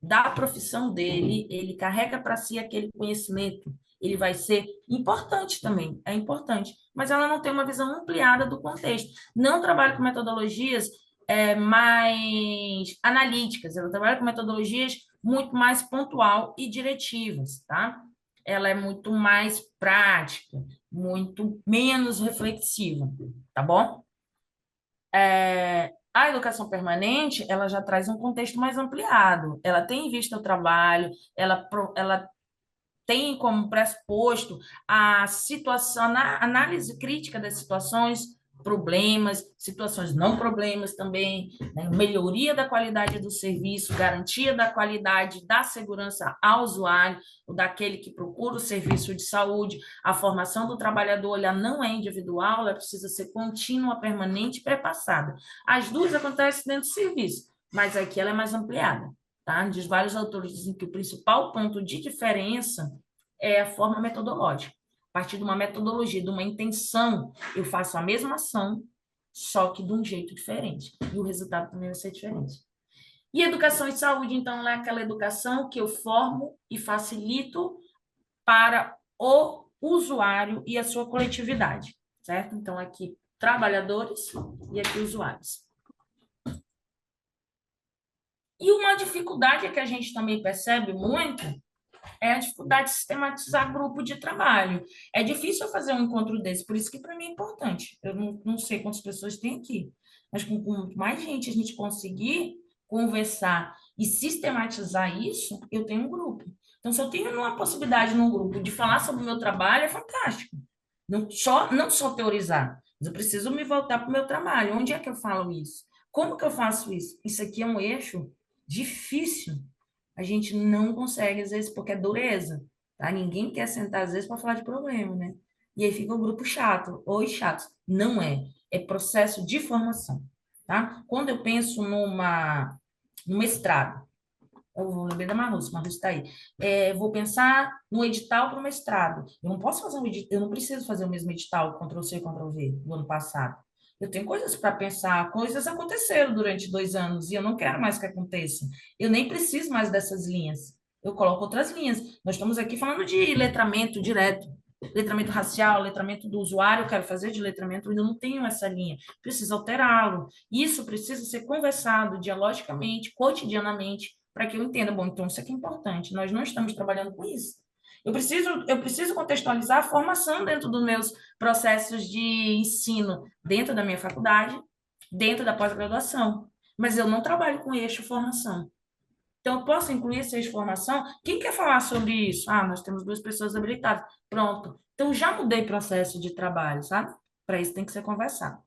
da profissão dele, ele carrega para si aquele conhecimento, ele vai ser importante também, é importante, mas ela não tem uma visão ampliada do contexto. Não trabalha com metodologias mais analíticas, ela trabalha com metodologias muito mais pontual e diretivas, tá? Ela é muito mais prática, muito menos reflexiva, tá bom? A educação permanente, ela já traz um contexto mais ampliado, ela tem em vista o trabalho, ela tem como pressuposto a situação, a análise crítica das situações, problemas, situações não problemas também, né? Melhoria da qualidade do serviço, garantia da qualidade da segurança ao usuário, ou daquele que procura o serviço de saúde. A formação do trabalhador, ela não é individual, ela precisa ser contínua, permanente e perpassada. As duas acontecem dentro do serviço, mas aqui ela é mais ampliada. Tá? Diz vários autores dizem que o principal ponto de diferença é a forma metodológica. A partir de uma metodologia, de uma intenção, eu faço a mesma ação, só que de um jeito diferente. E o resultado também vai ser diferente. E educação e saúde, então, é aquela educação que eu formo e facilito para o usuário e a sua coletividade, certo? Então, aqui, trabalhadores e aqui, usuários. E uma dificuldade que a gente também percebe muito é a dificuldade de sistematizar grupo de trabalho. É difícil eu fazer um encontro desse, por isso que para mim é importante. Eu não sei quantas pessoas tem aqui, mas com mais gente a gente conseguir conversar e sistematizar isso, eu tenho um grupo. Então, se eu tenho uma possibilidade num grupo de falar sobre o meu trabalho, é fantástico. Não só teorizar, mas eu preciso me voltar para o meu trabalho. Onde é que eu falo isso? Como que eu faço isso? Isso aqui é um eixo difícil. A gente não consegue, às vezes, porque é dureza, tá? Ninguém quer sentar, às vezes, para falar de problema, né? E aí fica o grupo chato, ou chato. Não é. É processo de formação, tá? Quando eu penso no mestrado, eu vou lembrar da Marlúcia está aí. Vou pensar no edital para o mestrado. Eu não posso fazer eu não preciso fazer o mesmo edital, Ctrl-C, Ctrl-V, do ano passado. Eu tenho coisas para pensar, coisas aconteceram durante 2 anos e eu não quero mais que aconteça. Eu nem preciso mais dessas linhas. Eu coloco outras linhas. Nós estamos aqui falando de letramento direto, letramento racial, letramento do usuário, eu quero fazer de letramento, eu ainda não tenho essa linha. Preciso alterá-lo. Isso precisa ser conversado dialogicamente, cotidianamente, para que eu entenda. Bom, então isso aqui é importante. Nós não estamos trabalhando com isso. Eu preciso contextualizar a formação dentro dos meus processos de ensino, dentro da minha faculdade, dentro da pós-graduação. Mas eu não trabalho com eixo formação. Então, eu posso incluir essa eixo formação? Quem quer falar sobre isso? Ah, nós temos 2 pessoas habilitadas. Pronto. Então, já mudei processo de trabalho, sabe? Para isso tem que ser conversado.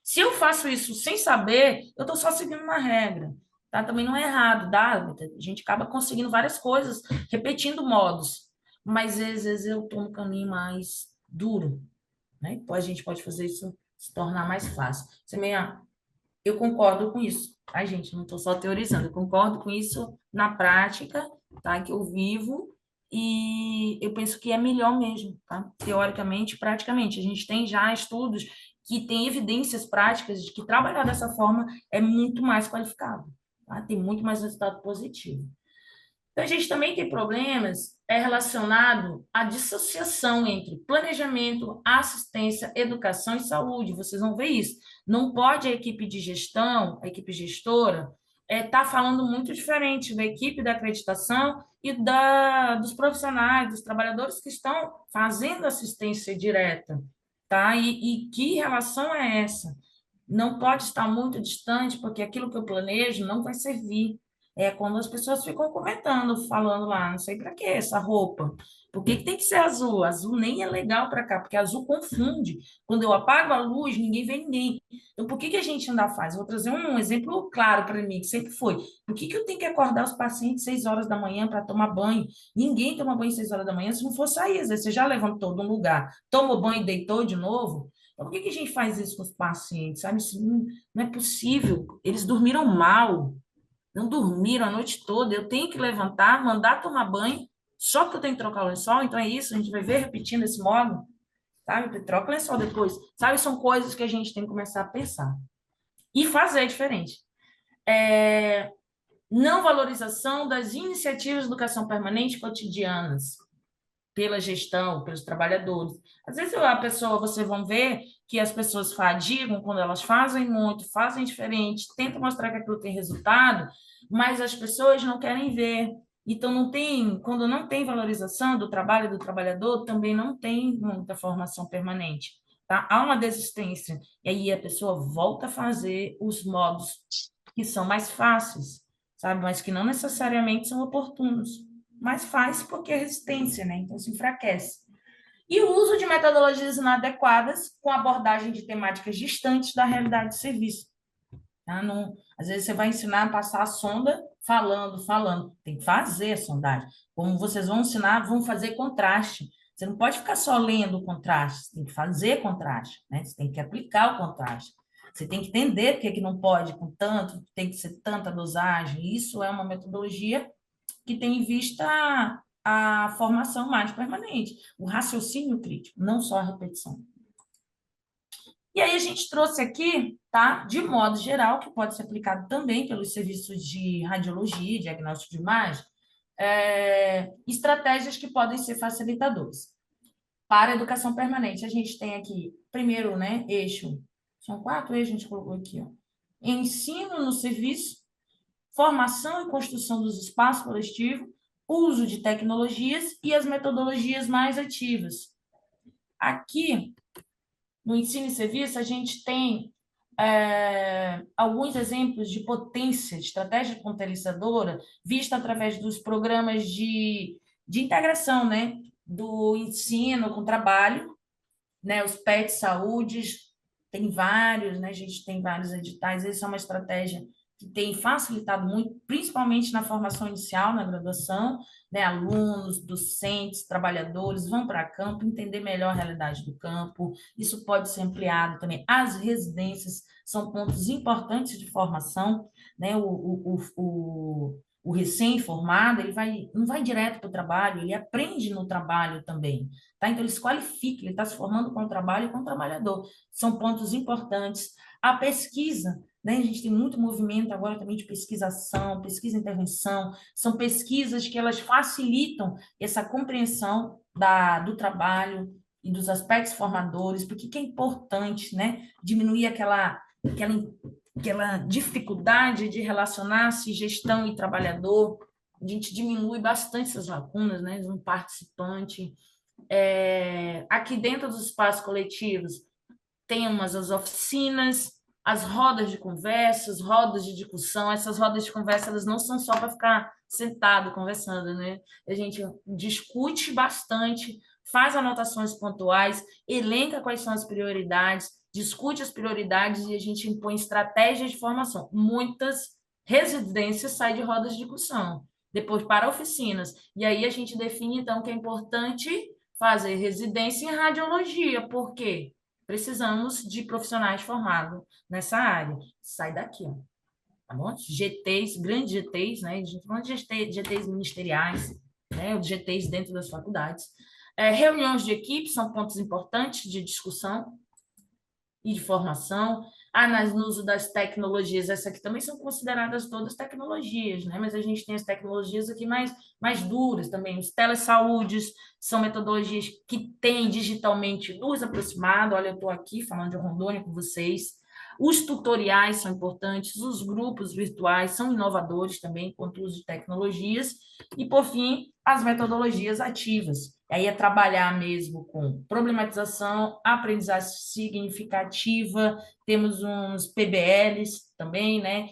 Se eu faço isso sem saber, eu estou só seguindo uma regra. Tá? Também não é errado, dá? A gente acaba conseguindo várias coisas, repetindo modos. Mas às vezes eu estou no caminho mais duro, né? Então, a gente pode fazer isso se tornar mais fácil. Eu concordo com isso, tá, gente? Não estou só teorizando, eu concordo com isso na prática, tá? Que eu vivo e eu penso que é melhor mesmo, tá? Teoricamente, praticamente. A gente tem já estudos que têm evidências práticas de que trabalhar dessa forma é muito mais qualificado, tá? Tem muito mais resultado positivo. Então, a gente também tem problemas relacionado à dissociação entre planejamento, assistência, educação e saúde. Vocês vão ver isso. Não pode a equipe de gestão, a equipe gestora, estar falando muito diferente da equipe da acreditação e dos profissionais, dos trabalhadores que estão fazendo assistência direta. Tá? E que relação é essa? Não pode estar muito distante, porque aquilo que eu planejo não vai servir. É quando as pessoas ficam comentando, falando lá, não sei para que essa roupa. Por que tem que ser azul? Azul nem é legal para cá, porque azul confunde. Quando eu apago a luz, ninguém vê ninguém. Então, por que a gente ainda faz? Vou trazer um exemplo claro para mim, que sempre foi. Por que eu tenho que acordar os pacientes 6 horas da manhã para tomar banho? Ninguém toma banho 6 horas da manhã se não for sair. Às vezes você já levantou de um lugar, tomou banho e deitou de novo. Então, por que a gente faz isso com os pacientes? Sabe? Isso não é possível. Eles dormiram mal, não dormiram a noite toda. Eu tenho que levantar, mandar tomar banho, só que eu tenho que trocar o lençol. Então, é isso. A gente vai ver repetindo esse modo, sabe? Troca o lençol depois. Sabe? São coisas que a gente tem que começar a pensar e fazer diferente. Não valorização das iniciativas de educação permanente cotidianas pela gestão, pelos trabalhadores. Às vezes vocês vão ver que as pessoas fadigam quando elas fazem muito, fazem diferente, tentam mostrar que aquilo tem resultado, mas as pessoas não querem ver. Então, quando não tem valorização do trabalho do trabalhador, também não tem muita formação permanente. Tá? Há uma desistência, e aí a pessoa volta a fazer os modos que são mais fáceis, sabe? Mas que não necessariamente são oportunos, mas faz porque é resistência, né? Então se enfraquece. E o uso de metodologias inadequadas com abordagem de temáticas distantes da realidade do serviço. Tá? Não, às vezes você vai ensinar a passar a sonda falando. Tem que fazer a sondagem. Como vocês vão ensinar, vão fazer contraste. Você não pode ficar só lendo o contraste, você tem que fazer contraste, né? Você tem que aplicar o contraste. Você tem que entender porque que não pode com tanto, tem que ser tanta dosagem. Isso é uma metodologia que tem em vista a formação mais permanente, o raciocínio crítico, não só a repetição. E aí a gente trouxe aqui, tá, de modo geral, que pode ser aplicado também pelos serviços de radiologia, diagnóstico de imagem, estratégias que podem ser facilitadoras. Para a educação permanente, a gente tem aqui, primeiro, né, eixo, são 4 eixos, a gente colocou aqui, ó. Ensino no serviço, formação e construção dos espaços coletivos, uso de tecnologias e as metodologias mais ativas. Aqui, no ensino e serviço, a gente tem alguns exemplos de potência, de estratégia potencializadora, vista através dos programas de integração, né, do ensino com o trabalho, né, os PET Saúde, tem vários, né, a gente tem vários editais, essa é uma estratégia que tem facilitado muito, principalmente na formação inicial, na graduação, né, alunos, docentes, trabalhadores vão para campo, entender melhor a realidade do campo, isso pode ser ampliado também. As residências são pontos importantes de formação, né, o recém-formado, não vai direto para o trabalho, ele aprende no trabalho também, tá? Então, ele se qualifica, ele está se formando com o trabalho e com o trabalhador. São pontos importantes. A pesquisa, né? A gente tem muito movimento agora também de pesquisação, pesquisa e intervenção, são pesquisas que elas facilitam essa compreensão do trabalho e dos aspectos formadores, porque que é importante, né? Diminuir aquela dificuldade de relacionar-se gestão e trabalhador, a gente diminui bastante essas lacunas, né? Um participante. Aqui dentro dos espaços coletivos, temos as oficinas, as rodas de conversa, as rodas de discussão. Essas rodas de conversa, elas não são só para ficar sentado conversando, né? A gente discute bastante, faz anotações pontuais, elenca quais são as prioridades, discute as prioridades e a gente impõe estratégias de formação. Muitas residências saem de rodas de discussão, depois para oficinas. E aí a gente define, então, que é importante fazer residência em radiologia. Por quê? Precisamos de profissionais formados nessa área. Sai daqui, ó. Tá bom? GTs, grandes GTs, né? A gente fala de GTs ministeriais, né? Os GTs dentro das faculdades. Reuniões de equipe são pontos importantes de discussão e de formação. No uso das tecnologias, essas aqui também são consideradas todas tecnologias, né? Mas a gente tem as tecnologias aqui mais duras também. Os telesaúdes são metodologias que têm digitalmente luz aproximada. Olha, eu estou aqui falando de Rondônia com vocês. Os tutoriais são importantes, os grupos virtuais são inovadores também, quanto ao uso de tecnologias. E, por fim, as metodologias ativas. Aí é trabalhar mesmo com problematização, aprendizagem significativa, temos uns PBLs também, né?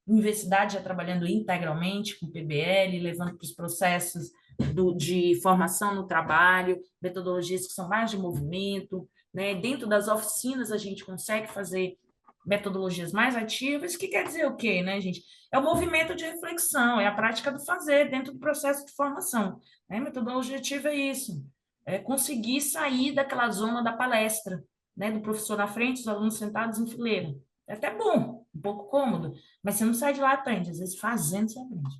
Universidade já trabalhando integralmente com PBL, levando para os processos de formação no trabalho, metodologias que são mais de movimento, né? Dentro das oficinas a gente consegue fazer metodologias mais ativas, que quer dizer o quê, né, gente? É o movimento de reflexão, é a prática do fazer dentro do processo de formação. Né? Metodologia ativa é isso, é conseguir sair daquela zona da palestra, né, do professor na frente, os alunos sentados em fileira. É até bom, um pouco cômodo, mas você não sai de lá e aprende, às vezes fazendo você aprende.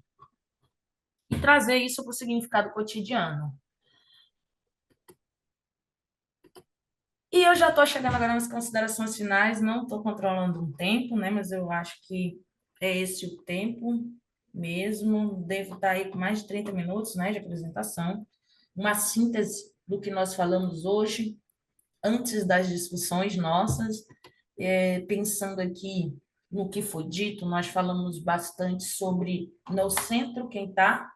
E trazer isso para o significado cotidiano. E eu já estou chegando agora nas considerações finais, não estou controlando o tempo, né? Mas eu acho que é esse o tempo mesmo. Devo estar aí com mais de 30 minutos, né, de apresentação. Uma síntese do que nós falamos hoje, antes das discussões nossas. Pensando aqui no que foi dito, nós falamos bastante sobre no centro quem está,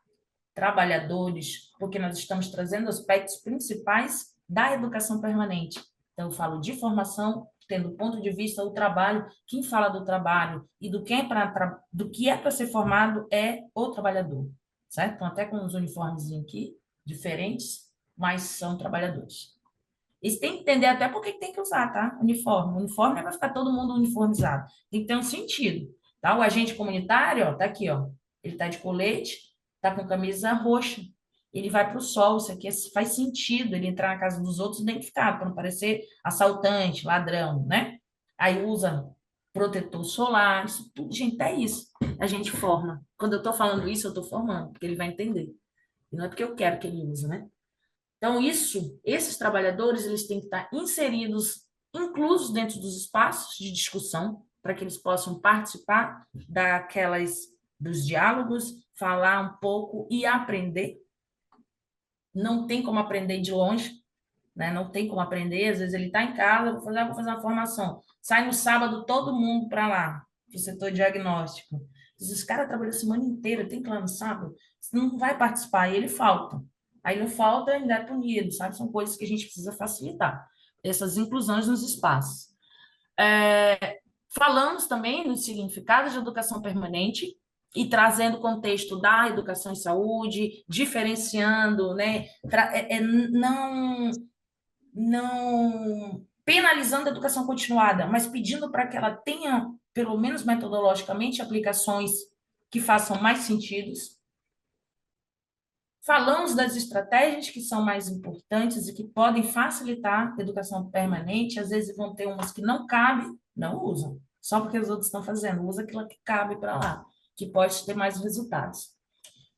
trabalhadores, porque nós estamos trazendo aspectos principais da educação permanente. Então, eu falo de formação, tendo o ponto de vista do trabalho, quem fala do trabalho e do que é para ser formado é o trabalhador, certo? Então, até com os uniformes aqui, diferentes, mas são trabalhadores. Eles têm que entender até por que tem que usar, tá? Uniforme. O uniforme não é para ficar todo mundo uniformizado. Tem que ter um sentido, tá? O agente comunitário, ó, tá aqui, ó. Ele tá de colete, tá com camisa roxa. Ele vai para o sol, isso aqui faz sentido, ele entrar na casa dos outros identificado, para não parecer assaltante, ladrão, né? Aí usa protetor solar, isso tudo, gente, é isso. A gente forma. Quando eu estou falando isso, eu estou formando, porque ele vai entender. E não é porque eu quero que ele use, né? Então, esses trabalhadores, eles têm que estar inseridos, inclusos dentro dos espaços de discussão, para que eles possam participar dos diálogos, falar um pouco e aprender. Não tem como aprender de longe, né? Não tem como aprender. Às vezes ele está em casa, vou fazer uma formação. Sai no sábado todo mundo para lá, para o setor diagnóstico. Os caras trabalham a semana inteira, tem que ir lá no sábado, não vai participar, e ele falta. Aí não falta, ainda é punido, sabe? São coisas que a gente precisa facilitar, essas inclusões nos espaços. Falamos também no significado de educação permanente e trazendo o contexto da educação e saúde, diferenciando, né? Não penalizando a educação continuada, mas pedindo para que ela tenha, pelo menos metodologicamente, aplicações que façam mais sentido. Falamos das estratégias que são mais importantes e que podem facilitar a educação permanente. Às vezes vão ter umas que não cabem, não usam. Só porque os outros estão fazendo, usa aquilo que cabe para lá. que pode ter mais resultados.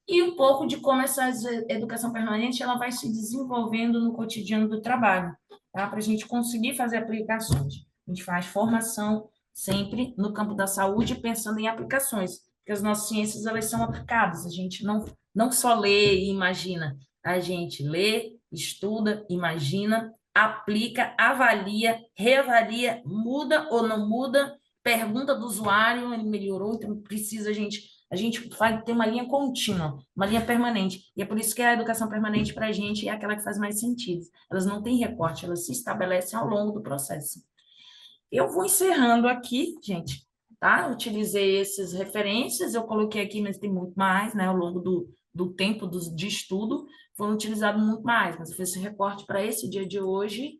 E um pouco de como essa educação permanente ela vai se desenvolvendo no cotidiano do trabalho, tá? Para a gente conseguir fazer aplicações. A gente faz formação sempre no campo da saúde, pensando em aplicações, porque as nossas ciências elas são aplicadas, a gente não só lê e imagina, a gente lê, estuda, imagina, aplica, avalia, reavalia, muda ou não muda, pergunta do usuário, ele melhorou, então precisa a gente vai ter uma linha contínua, uma linha permanente. E é por isso que a educação permanente para a gente é aquela que faz mais sentido. Elas não têm recorte, elas se estabelecem ao longo do processo. Eu vou encerrando aqui, gente, tá? Eu utilizei essas referências, eu coloquei aqui, mas tem muito mais, né? Ao longo do tempo de estudo, foram utilizados muito mais, mas eu fiz esse recorte para esse dia de hoje.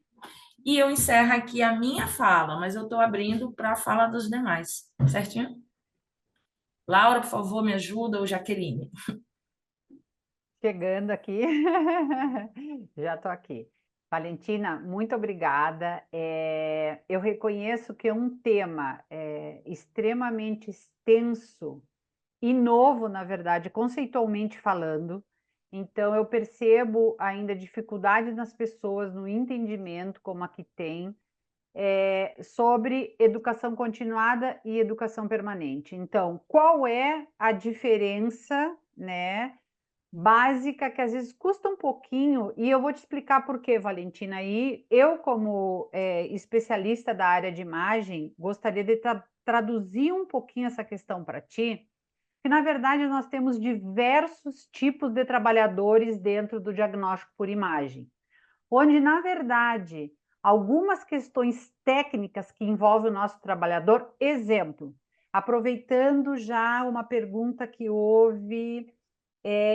E eu encerro aqui a minha fala, mas eu estou abrindo para a fala dos demais, certinho? Laura, por favor, me ajuda, ou Jaqueline. Chegando aqui, já estou aqui. Valentina, muito obrigada. Eu reconheço que é um tema extremamente extenso e novo, na verdade, conceitualmente falando. Então, eu percebo ainda dificuldade nas pessoas no entendimento, como aqui tem, sobre educação continuada e educação permanente. Então, qual é a diferença, né, básica que às vezes custa um pouquinho, e eu vou te explicar por quê, Valentina. Aí, eu, como especialista da área de imagem, gostaria de traduzir um pouquinho essa questão para ti, que na verdade nós temos diversos tipos de trabalhadores dentro do diagnóstico por imagem, onde na verdade algumas questões técnicas que envolvem o nosso trabalhador, exemplo, aproveitando já uma pergunta que houve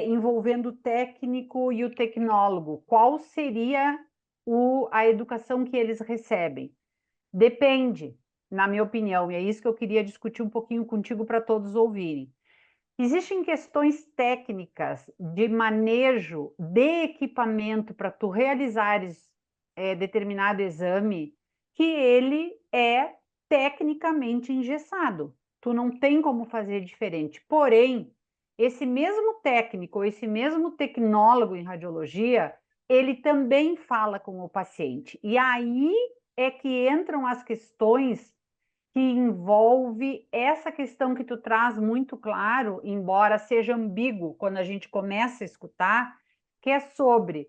envolvendo o técnico e o tecnólogo, qual seria a educação que eles recebem? Depende, na minha opinião, e é isso que eu queria discutir um pouquinho contigo para todos ouvirem. Existem questões técnicas de manejo de equipamento para tu realizares determinado exame que ele é tecnicamente engessado. Tu não tem como fazer diferente. Porém, esse mesmo técnico, esse mesmo tecnólogo em radiologia, ele também fala com o paciente. E aí é que entram as questões que envolve essa questão que tu traz muito claro, embora seja ambíguo quando a gente começa a escutar, que é sobre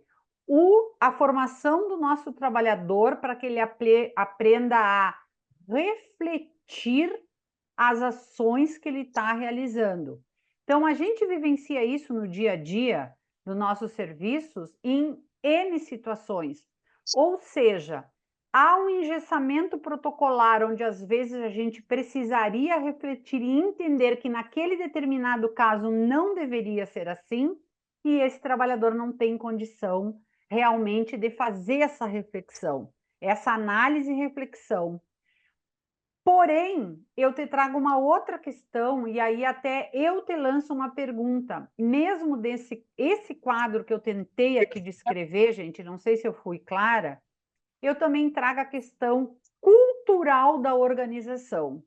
a formação do nosso trabalhador para que ele aprenda a refletir as ações que ele está realizando. Então, a gente vivencia isso no dia a dia dos nossos serviços em N situações. Ou seja, há um engessamento protocolar onde às vezes a gente precisaria refletir e entender que naquele determinado caso não deveria ser assim, e esse trabalhador não tem condição realmente de fazer essa reflexão, essa análise e reflexão. Porém, eu te trago uma outra questão, e aí até eu te lanço uma pergunta. Mesmo esse quadro que eu tentei aqui descrever, gente, não sei se eu fui clara, eu também trago a questão cultural da organização.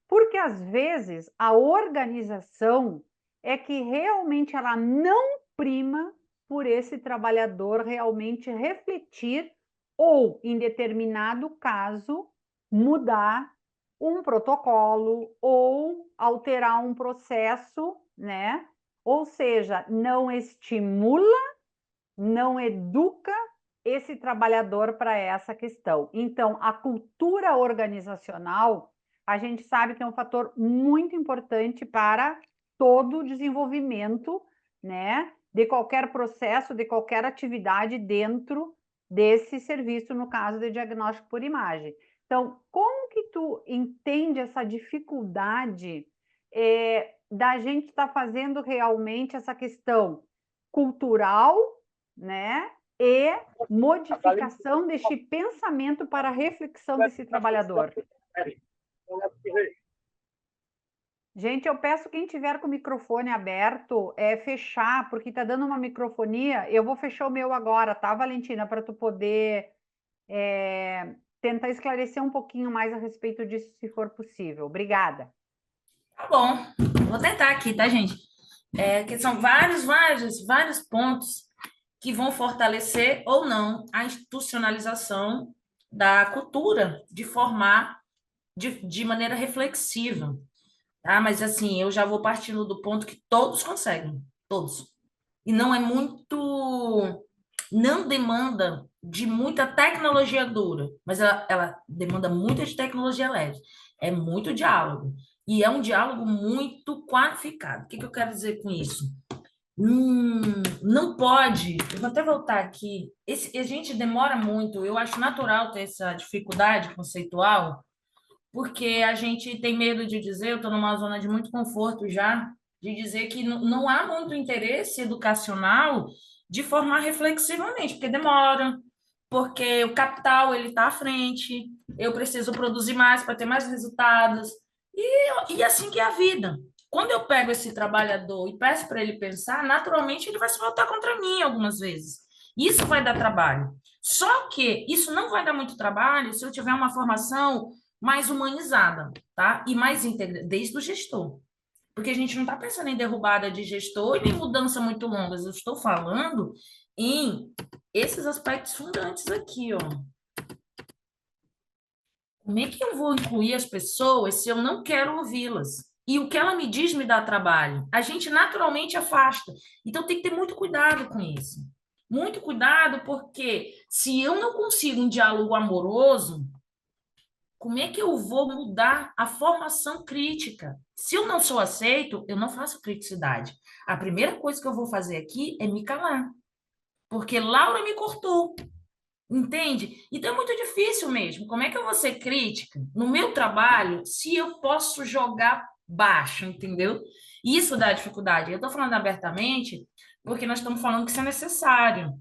Porque, às vezes, a organização é que realmente ela não prima por esse trabalhador realmente refletir ou, em determinado caso, mudar um protocolo ou alterar um processo, né? Ou seja, não estimula, não educa esse trabalhador para essa questão. Então, a cultura organizacional, a gente sabe que é um fator muito importante para todo o desenvolvimento, né, de qualquer processo, de qualquer atividade dentro desse serviço, no caso de diagnóstico por imagem. Então, como que tu entende essa dificuldade da gente estar fazendo realmente essa questão cultural, né, e modificação deste pensamento para a reflexão desse trabalhador? Gente, eu peço quem tiver com o microfone aberto, fechar, porque está dando uma microfonia. Eu vou fechar o meu agora, tá, Valentina? Para tu poder tentar esclarecer um pouquinho mais a respeito disso, se for possível. Obrigada. Tá bom, vou tentar aqui, tá, gente? Que são vários pontos que vão fortalecer ou não a institucionalização da cultura de formar de maneira reflexiva, tá? Mas, assim, eu já vou partindo do ponto que todos conseguem, todos. E não é muito, não demanda de muita tecnologia dura, mas ela demanda muito de tecnologia leve. É muito diálogo. E é um diálogo muito qualificado. O que eu quero dizer com isso? Não pode. Eu vou até voltar aqui. A gente demora muito. Eu acho natural ter essa dificuldade conceitual, porque a gente tem medo de dizer, eu estou numa zona de muito conforto já, de dizer que não há muito interesse educacional de formar reflexivamente, porque demora, porque o capital ele está à frente, eu preciso produzir mais para ter mais resultados, e assim que é a vida. Quando eu pego esse trabalhador e peço para ele pensar, naturalmente ele vai se voltar contra mim algumas vezes. Isso vai dar trabalho. Só que isso não vai dar muito trabalho se eu tiver uma formação mais humanizada, tá? E mais íntegra, desde o gestor. Porque a gente não está pensando em derrubada de gestor e nem mudança muito longas. Eu estou falando em esses aspectos fundantes aqui, ó. Como é que eu vou incluir as pessoas se eu não quero ouvi-las? E o que ela me diz me dá trabalho. A gente naturalmente afasta. Então tem que ter muito cuidado com isso. Muito cuidado, porque se eu não consigo um diálogo amoroso, como é que eu vou mudar a formação crítica? Se eu não sou aceito, eu não faço criticidade. A primeira coisa que eu vou fazer aqui é me calar, porque Laura me cortou, entende? Então é muito difícil mesmo. Como é que eu vou ser crítica no meu trabalho se eu posso jogar baixo, entendeu? Isso dá dificuldade. Eu estou falando abertamente porque nós estamos falando que isso é necessário.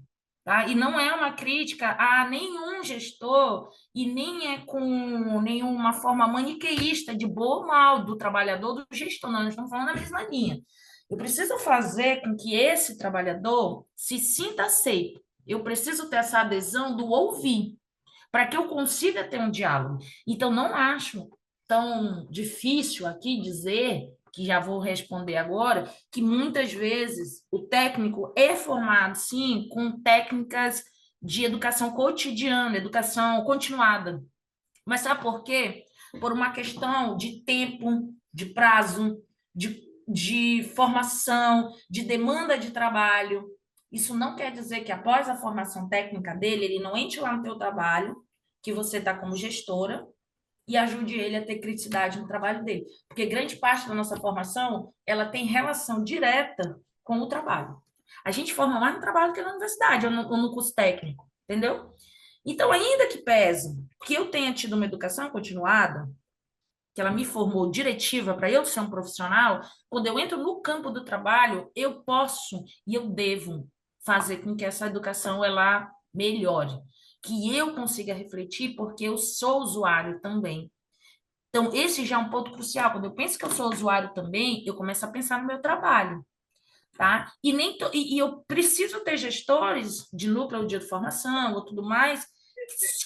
Tá? E não é uma crítica a nenhum gestor e nem é com nenhuma forma maniqueísta de boa ou mal do trabalhador do gestor, não, nós estamos falando na mesma linha. Eu preciso fazer com que esse trabalhador se sinta aceito. Eu preciso ter essa adesão do ouvir, para que eu consiga ter um diálogo. Então, não acho tão difícil aqui dizer, que já vou responder agora, que muitas vezes o técnico é formado, sim, com técnicas de educação cotidiana, educação continuada. Mas sabe por quê? Por uma questão de tempo, de prazo, de formação, de demanda de trabalho. Isso não quer dizer que após a formação técnica dele, ele não entre lá no teu trabalho, que você está como gestora, e ajude ele a ter criticidade no trabalho dele. Porque grande parte da nossa formação, ela tem relação direta com o trabalho. A gente forma mais no trabalho que na universidade, ou no curso técnico, entendeu? Então, ainda que pese que eu tenha tido uma educação continuada, que ela me formou diretiva para eu ser um profissional, quando eu entro no campo do trabalho, eu posso e eu devo fazer com que essa educação ela melhore, que eu consiga refletir, porque eu sou usuário também. Então, esse já é um ponto crucial. Quando eu penso que eu sou usuário também, eu começo a pensar no meu trabalho, tá? E eu preciso ter gestores de núcleo de formação ou tudo mais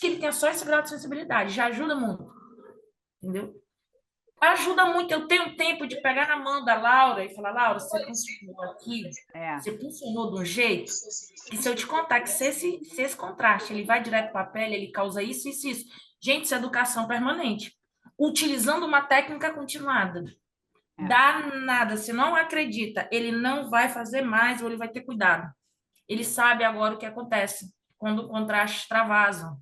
que ele tenha só esse grau de sensibilidade. Já ajuda muito, entendeu? Ajuda muito. Eu tenho tempo de pegar na mão da Laura e falar, Laura, você funcionou aqui, você funcionou de um jeito, e se eu te contar que se esse contraste ele vai direto para a pele, ele causa isso, isso, isso. Gente, isso é educação permanente. Utilizando uma técnica continuada. Dá nada. Se não acredita, ele não vai fazer mais ou ele vai ter cuidado. Ele sabe agora o que acontece quando o contraste extravasa.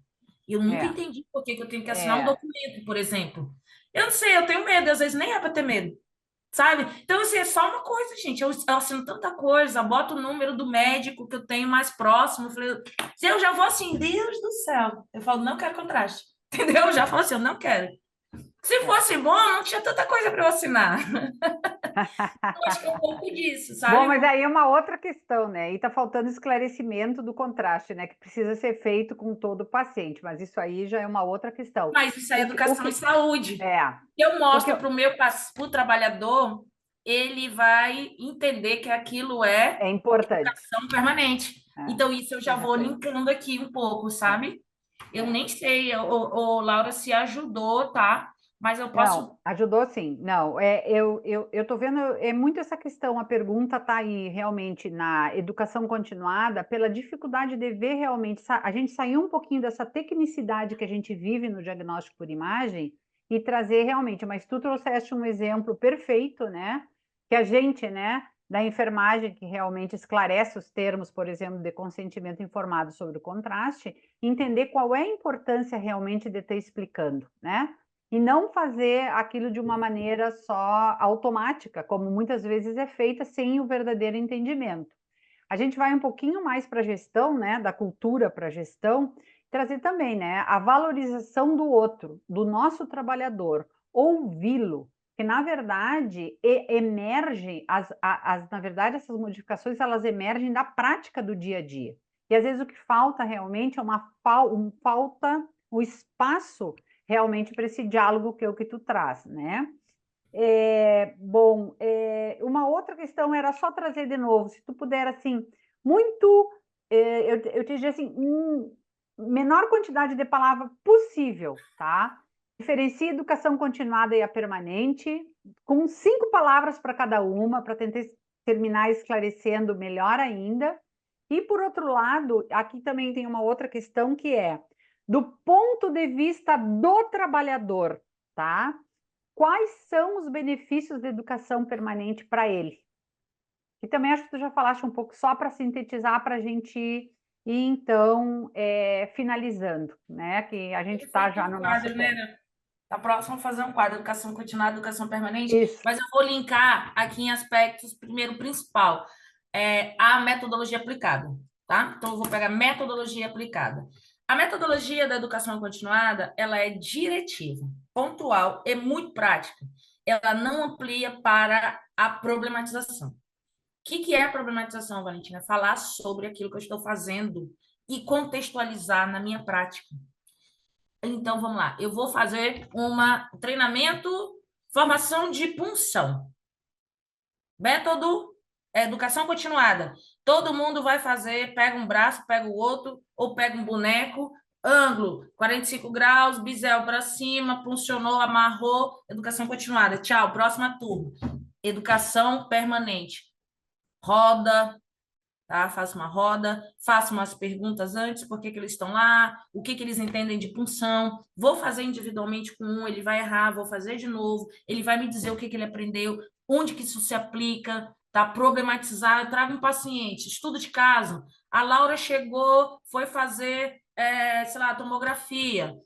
Eu nunca entendi por que eu tenho que assinar um documento, por exemplo. Eu não sei, eu tenho medo, às vezes nem é para ter medo, sabe? Então, assim, é só uma coisa, gente. Eu assino tanta coisa, boto o número do médico que eu tenho mais próximo. Eu falei, se eu já vou assim, Deus do céu. Eu falo, não quero contraste. Entendeu? Eu já falo assim, eu não quero. Se fosse bom, não tinha tanta coisa para eu assinar. Eu acho que é um pouco disso, sabe? Bom, mas aí é uma outra questão, né? E está faltando esclarecimento do contraste, né? Que precisa ser feito com todo paciente, mas isso aí já é uma outra questão. Mas isso é educação e saúde. É. Eu mostro para o trabalhador, ele vai entender que aquilo é importante. Educação permanente. Então, isso eu já vou linkando aqui um pouco, sabe? Eu nem sei, Laura se ajudou, tá? mas eu posso. Não, ajudou sim. Não, eu tô vendo, é muito essa questão, a pergunta está aí realmente na educação continuada, pela dificuldade de ver realmente, a gente sair um pouquinho dessa tecnicidade que a gente vive no diagnóstico por imagem e trazer realmente, mas tu trouxeste um exemplo perfeito, né? Que a gente, né, da enfermagem, que realmente esclarece os termos, por exemplo, de consentimento informado sobre o contraste, entender qual é a importância realmente de estar explicando, né? E não fazer aquilo de uma maneira só automática, como muitas vezes é feita sem o verdadeiro entendimento. A gente vai um pouquinho mais para a gestão, né, da cultura para a gestão, trazer também, né, a valorização do outro, do nosso trabalhador, ouvi-lo, que na verdade emerge, na verdade essas modificações elas emergem da prática do dia a dia. E às vezes o que falta realmente é falta o espaço realmente para esse diálogo que é o que tu traz, né? Uma outra questão era só trazer de novo, se tu puder, assim, muito, eu te diria assim, menor quantidade de palavra possível, tá? Diferencia a educação continuada e a permanente, com 5 palavras para cada uma, para tentar terminar esclarecendo melhor ainda. E, por outro lado, aqui também tem uma outra questão que é, do ponto de vista do trabalhador, tá? Quais são os benefícios da educação permanente para ele? E também acho que tu já falaste um pouco só para sintetizar para a gente ir, então, finalizando, né? Que a gente está Feito já um no nosso quadro, tempo. né? Na próxima, vou fazer um quadro, educação continuada, educação permanente, Isso. mas eu vou linkar aqui em aspectos, primeiro, principal, a metodologia aplicada, tá? Então, eu vou pegar metodologia aplicada. A metodologia da educação continuada, ela é diretiva, pontual e muito prática. Ela não amplia para a problematização. O que é a problematização, Valentina? Falar sobre aquilo que eu estou fazendo e contextualizar na minha prática. Então, vamos lá. Eu vou fazer um treinamento, formação de punção. Método educação continuada. Todo mundo vai fazer, pega um braço, pega o outro, ou pega um boneco, ângulo, 45 graus, bisel para cima, puncionou, amarrou, educação continuada. Tchau, próxima turma. Educação permanente. Roda, tá? Faço uma roda, faço umas perguntas antes, por que eles estão lá, o que eles entendem de punção, vou fazer individualmente com um, ele vai errar, vou fazer de novo, ele vai me dizer o que ele aprendeu, onde que isso se aplica, tá? Problematizar, eu trago um paciente, estudo de caso, a Laura chegou, foi fazer, sei lá, tomografia,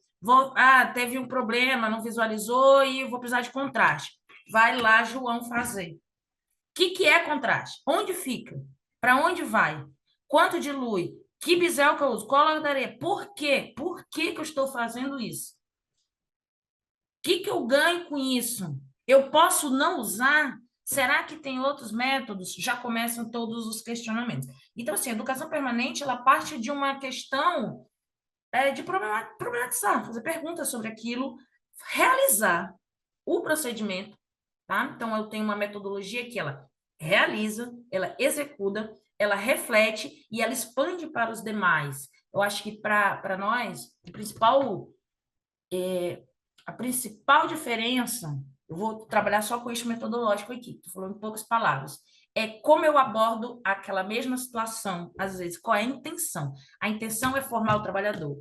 teve um problema, não visualizou e vou precisar de contraste. Vai lá, João, fazer. O que é contraste? Onde fica? Para onde vai? Quanto dilui? Que bisel que eu uso? Qual a areia? Por quê? Por que eu estou fazendo isso? O que eu ganho com isso? Eu posso não usar? Será que tem outros métodos? Já começam todos os questionamentos. Então, assim, a educação permanente, ela parte de uma questão de problematizar, fazer perguntas sobre aquilo, realizar o procedimento, tá? Então, eu tenho uma metodologia que ela realiza, ela executa, ela reflete e ela expande para os demais. Eu acho que para nós, a principal diferença, eu vou trabalhar só com eixo metodológico aqui, estou falando em poucas palavras, é como eu abordo aquela mesma situação, às vezes, qual é a intenção. A intenção é formar o trabalhador.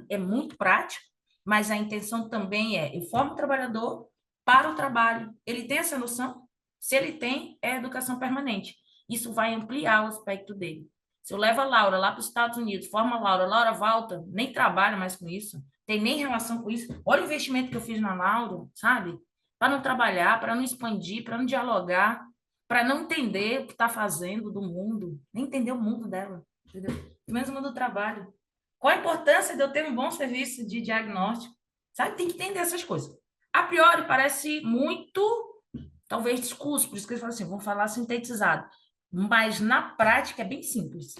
É muito prático, mas a intenção também eu formo o trabalhador para o trabalho. Ele tem essa noção? Se ele tem, é educação permanente. Isso vai ampliar o aspecto dele. Se eu levo a Laura lá para os Estados Unidos, formo a Laura volta, nem trabalha mais com isso, tem nem relação com isso. Olha o investimento que eu fiz na Laura, sabe? Para não trabalhar, para não expandir, para não dialogar, para não entender o que está fazendo do mundo, nem entender o mundo dela, entendeu? Mesmo o mundo do trabalho. Qual a importância de eu ter um bom serviço de diagnóstico? Sabe? Tem que entender essas coisas. A priori, parece muito, talvez, discurso, por isso que eles falam assim, vamos falar sintetizado. Mas, na prática, é bem simples.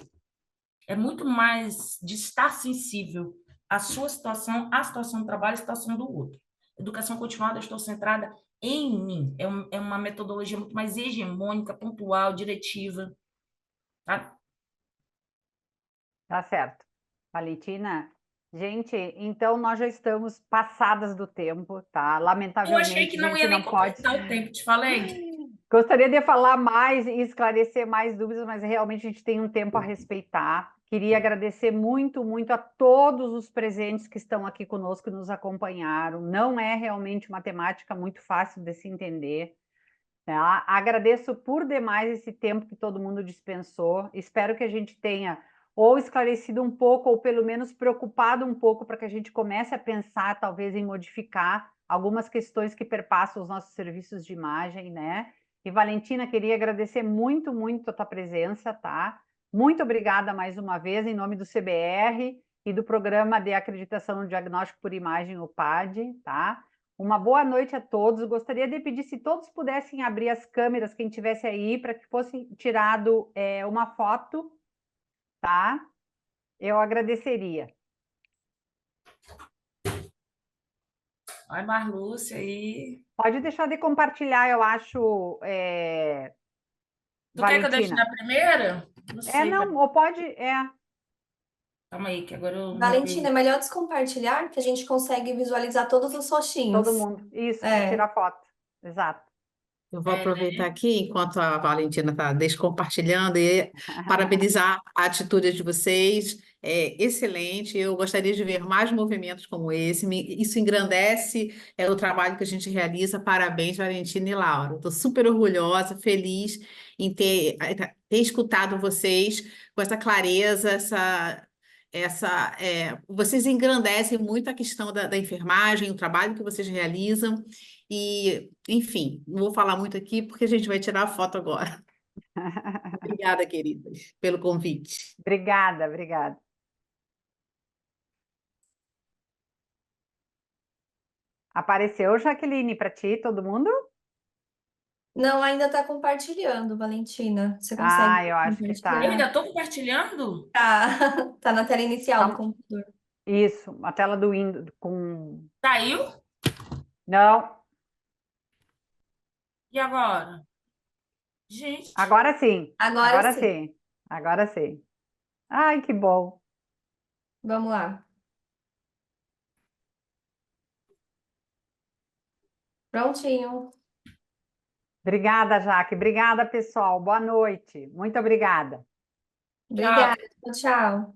É muito mais de estar sensível à sua situação, à situação do trabalho, à situação do outro. Educação continuada, eu estou centrada em mim. É uma metodologia muito mais hegemônica, pontual, diretiva. Tá? Tá certo. Valentina, Gente, então nós já estamos passadas do tempo, tá? Eu achei Lamentavelmente, que a não gente ia nem não pode. completar o tempo, te falei. Gostaria de falar mais e esclarecer mais dúvidas, mas realmente a gente tem um tempo a respeitar. Queria agradecer muito, muito a todos os presentes que estão aqui conosco e nos acompanharam. Não é realmente uma temática muito fácil de se entender, tá? Agradeço por demais esse tempo que todo mundo dispensou. Espero que a gente tenha ou esclarecido um pouco, ou pelo menos preocupado um pouco para que a gente comece a pensar, talvez, em modificar algumas questões que perpassam os nossos serviços de imagem, né? E, Valentina, queria agradecer muito, muito a tua presença, tá? Muito obrigada mais uma vez, em nome do CBR e do Programa de Acreditação no Diagnóstico por Imagem, o PAD, tá? Uma boa noite a todos. Gostaria de pedir se todos pudessem abrir as câmeras, quem tivesse aí, para que fosse tirado uma foto, tá? Eu agradeceria. Vai, Marlúcia aí. Pode deixar de compartilhar, eu acho, Tu quer que eu deixe Valentina. na primeira? Não sei. Não, ou pode, Calma aí, que agora eu Valentina, mudei. é melhor descompartilhar, que a gente consegue visualizar todos os todo roxinhos. mundo. Isso, para É, tirar foto. Exato. Eu vou É, né? aproveitar aqui, enquanto a Valentina está descompartilhando, e parabenizar a atitude de vocês. É excelente. Eu gostaria de ver mais movimentos como esse. Isso engrandece o trabalho que a gente realiza. Parabéns, Valentina e Laura. Estou super orgulhosa, feliz em ter escutado vocês com essa clareza, vocês engrandecem muito a questão da enfermagem, o trabalho que vocês realizam. E, enfim, não vou falar muito aqui porque a gente vai tirar a foto agora. Obrigada, queridas, pelo convite. Obrigada, obrigada. Apareceu, Jaqueline, para ti, todo mundo? não, ainda está compartilhando, Valentina. Você consegue Eu acho que Eu tá. compartilhar? ainda estou compartilhando? Tá, tá na tela inicial do Tá- computador. Isso, a tela do Windows com. Saiu? Não, E agora? Gente, agora sim. Agora Agora sim, sim. Agora sim. Ai, que bom. vamos lá. Prontinho. Obrigada, Jaque. Obrigada, pessoal. Boa noite. Muito obrigada. tchau. Obrigada. Tchau.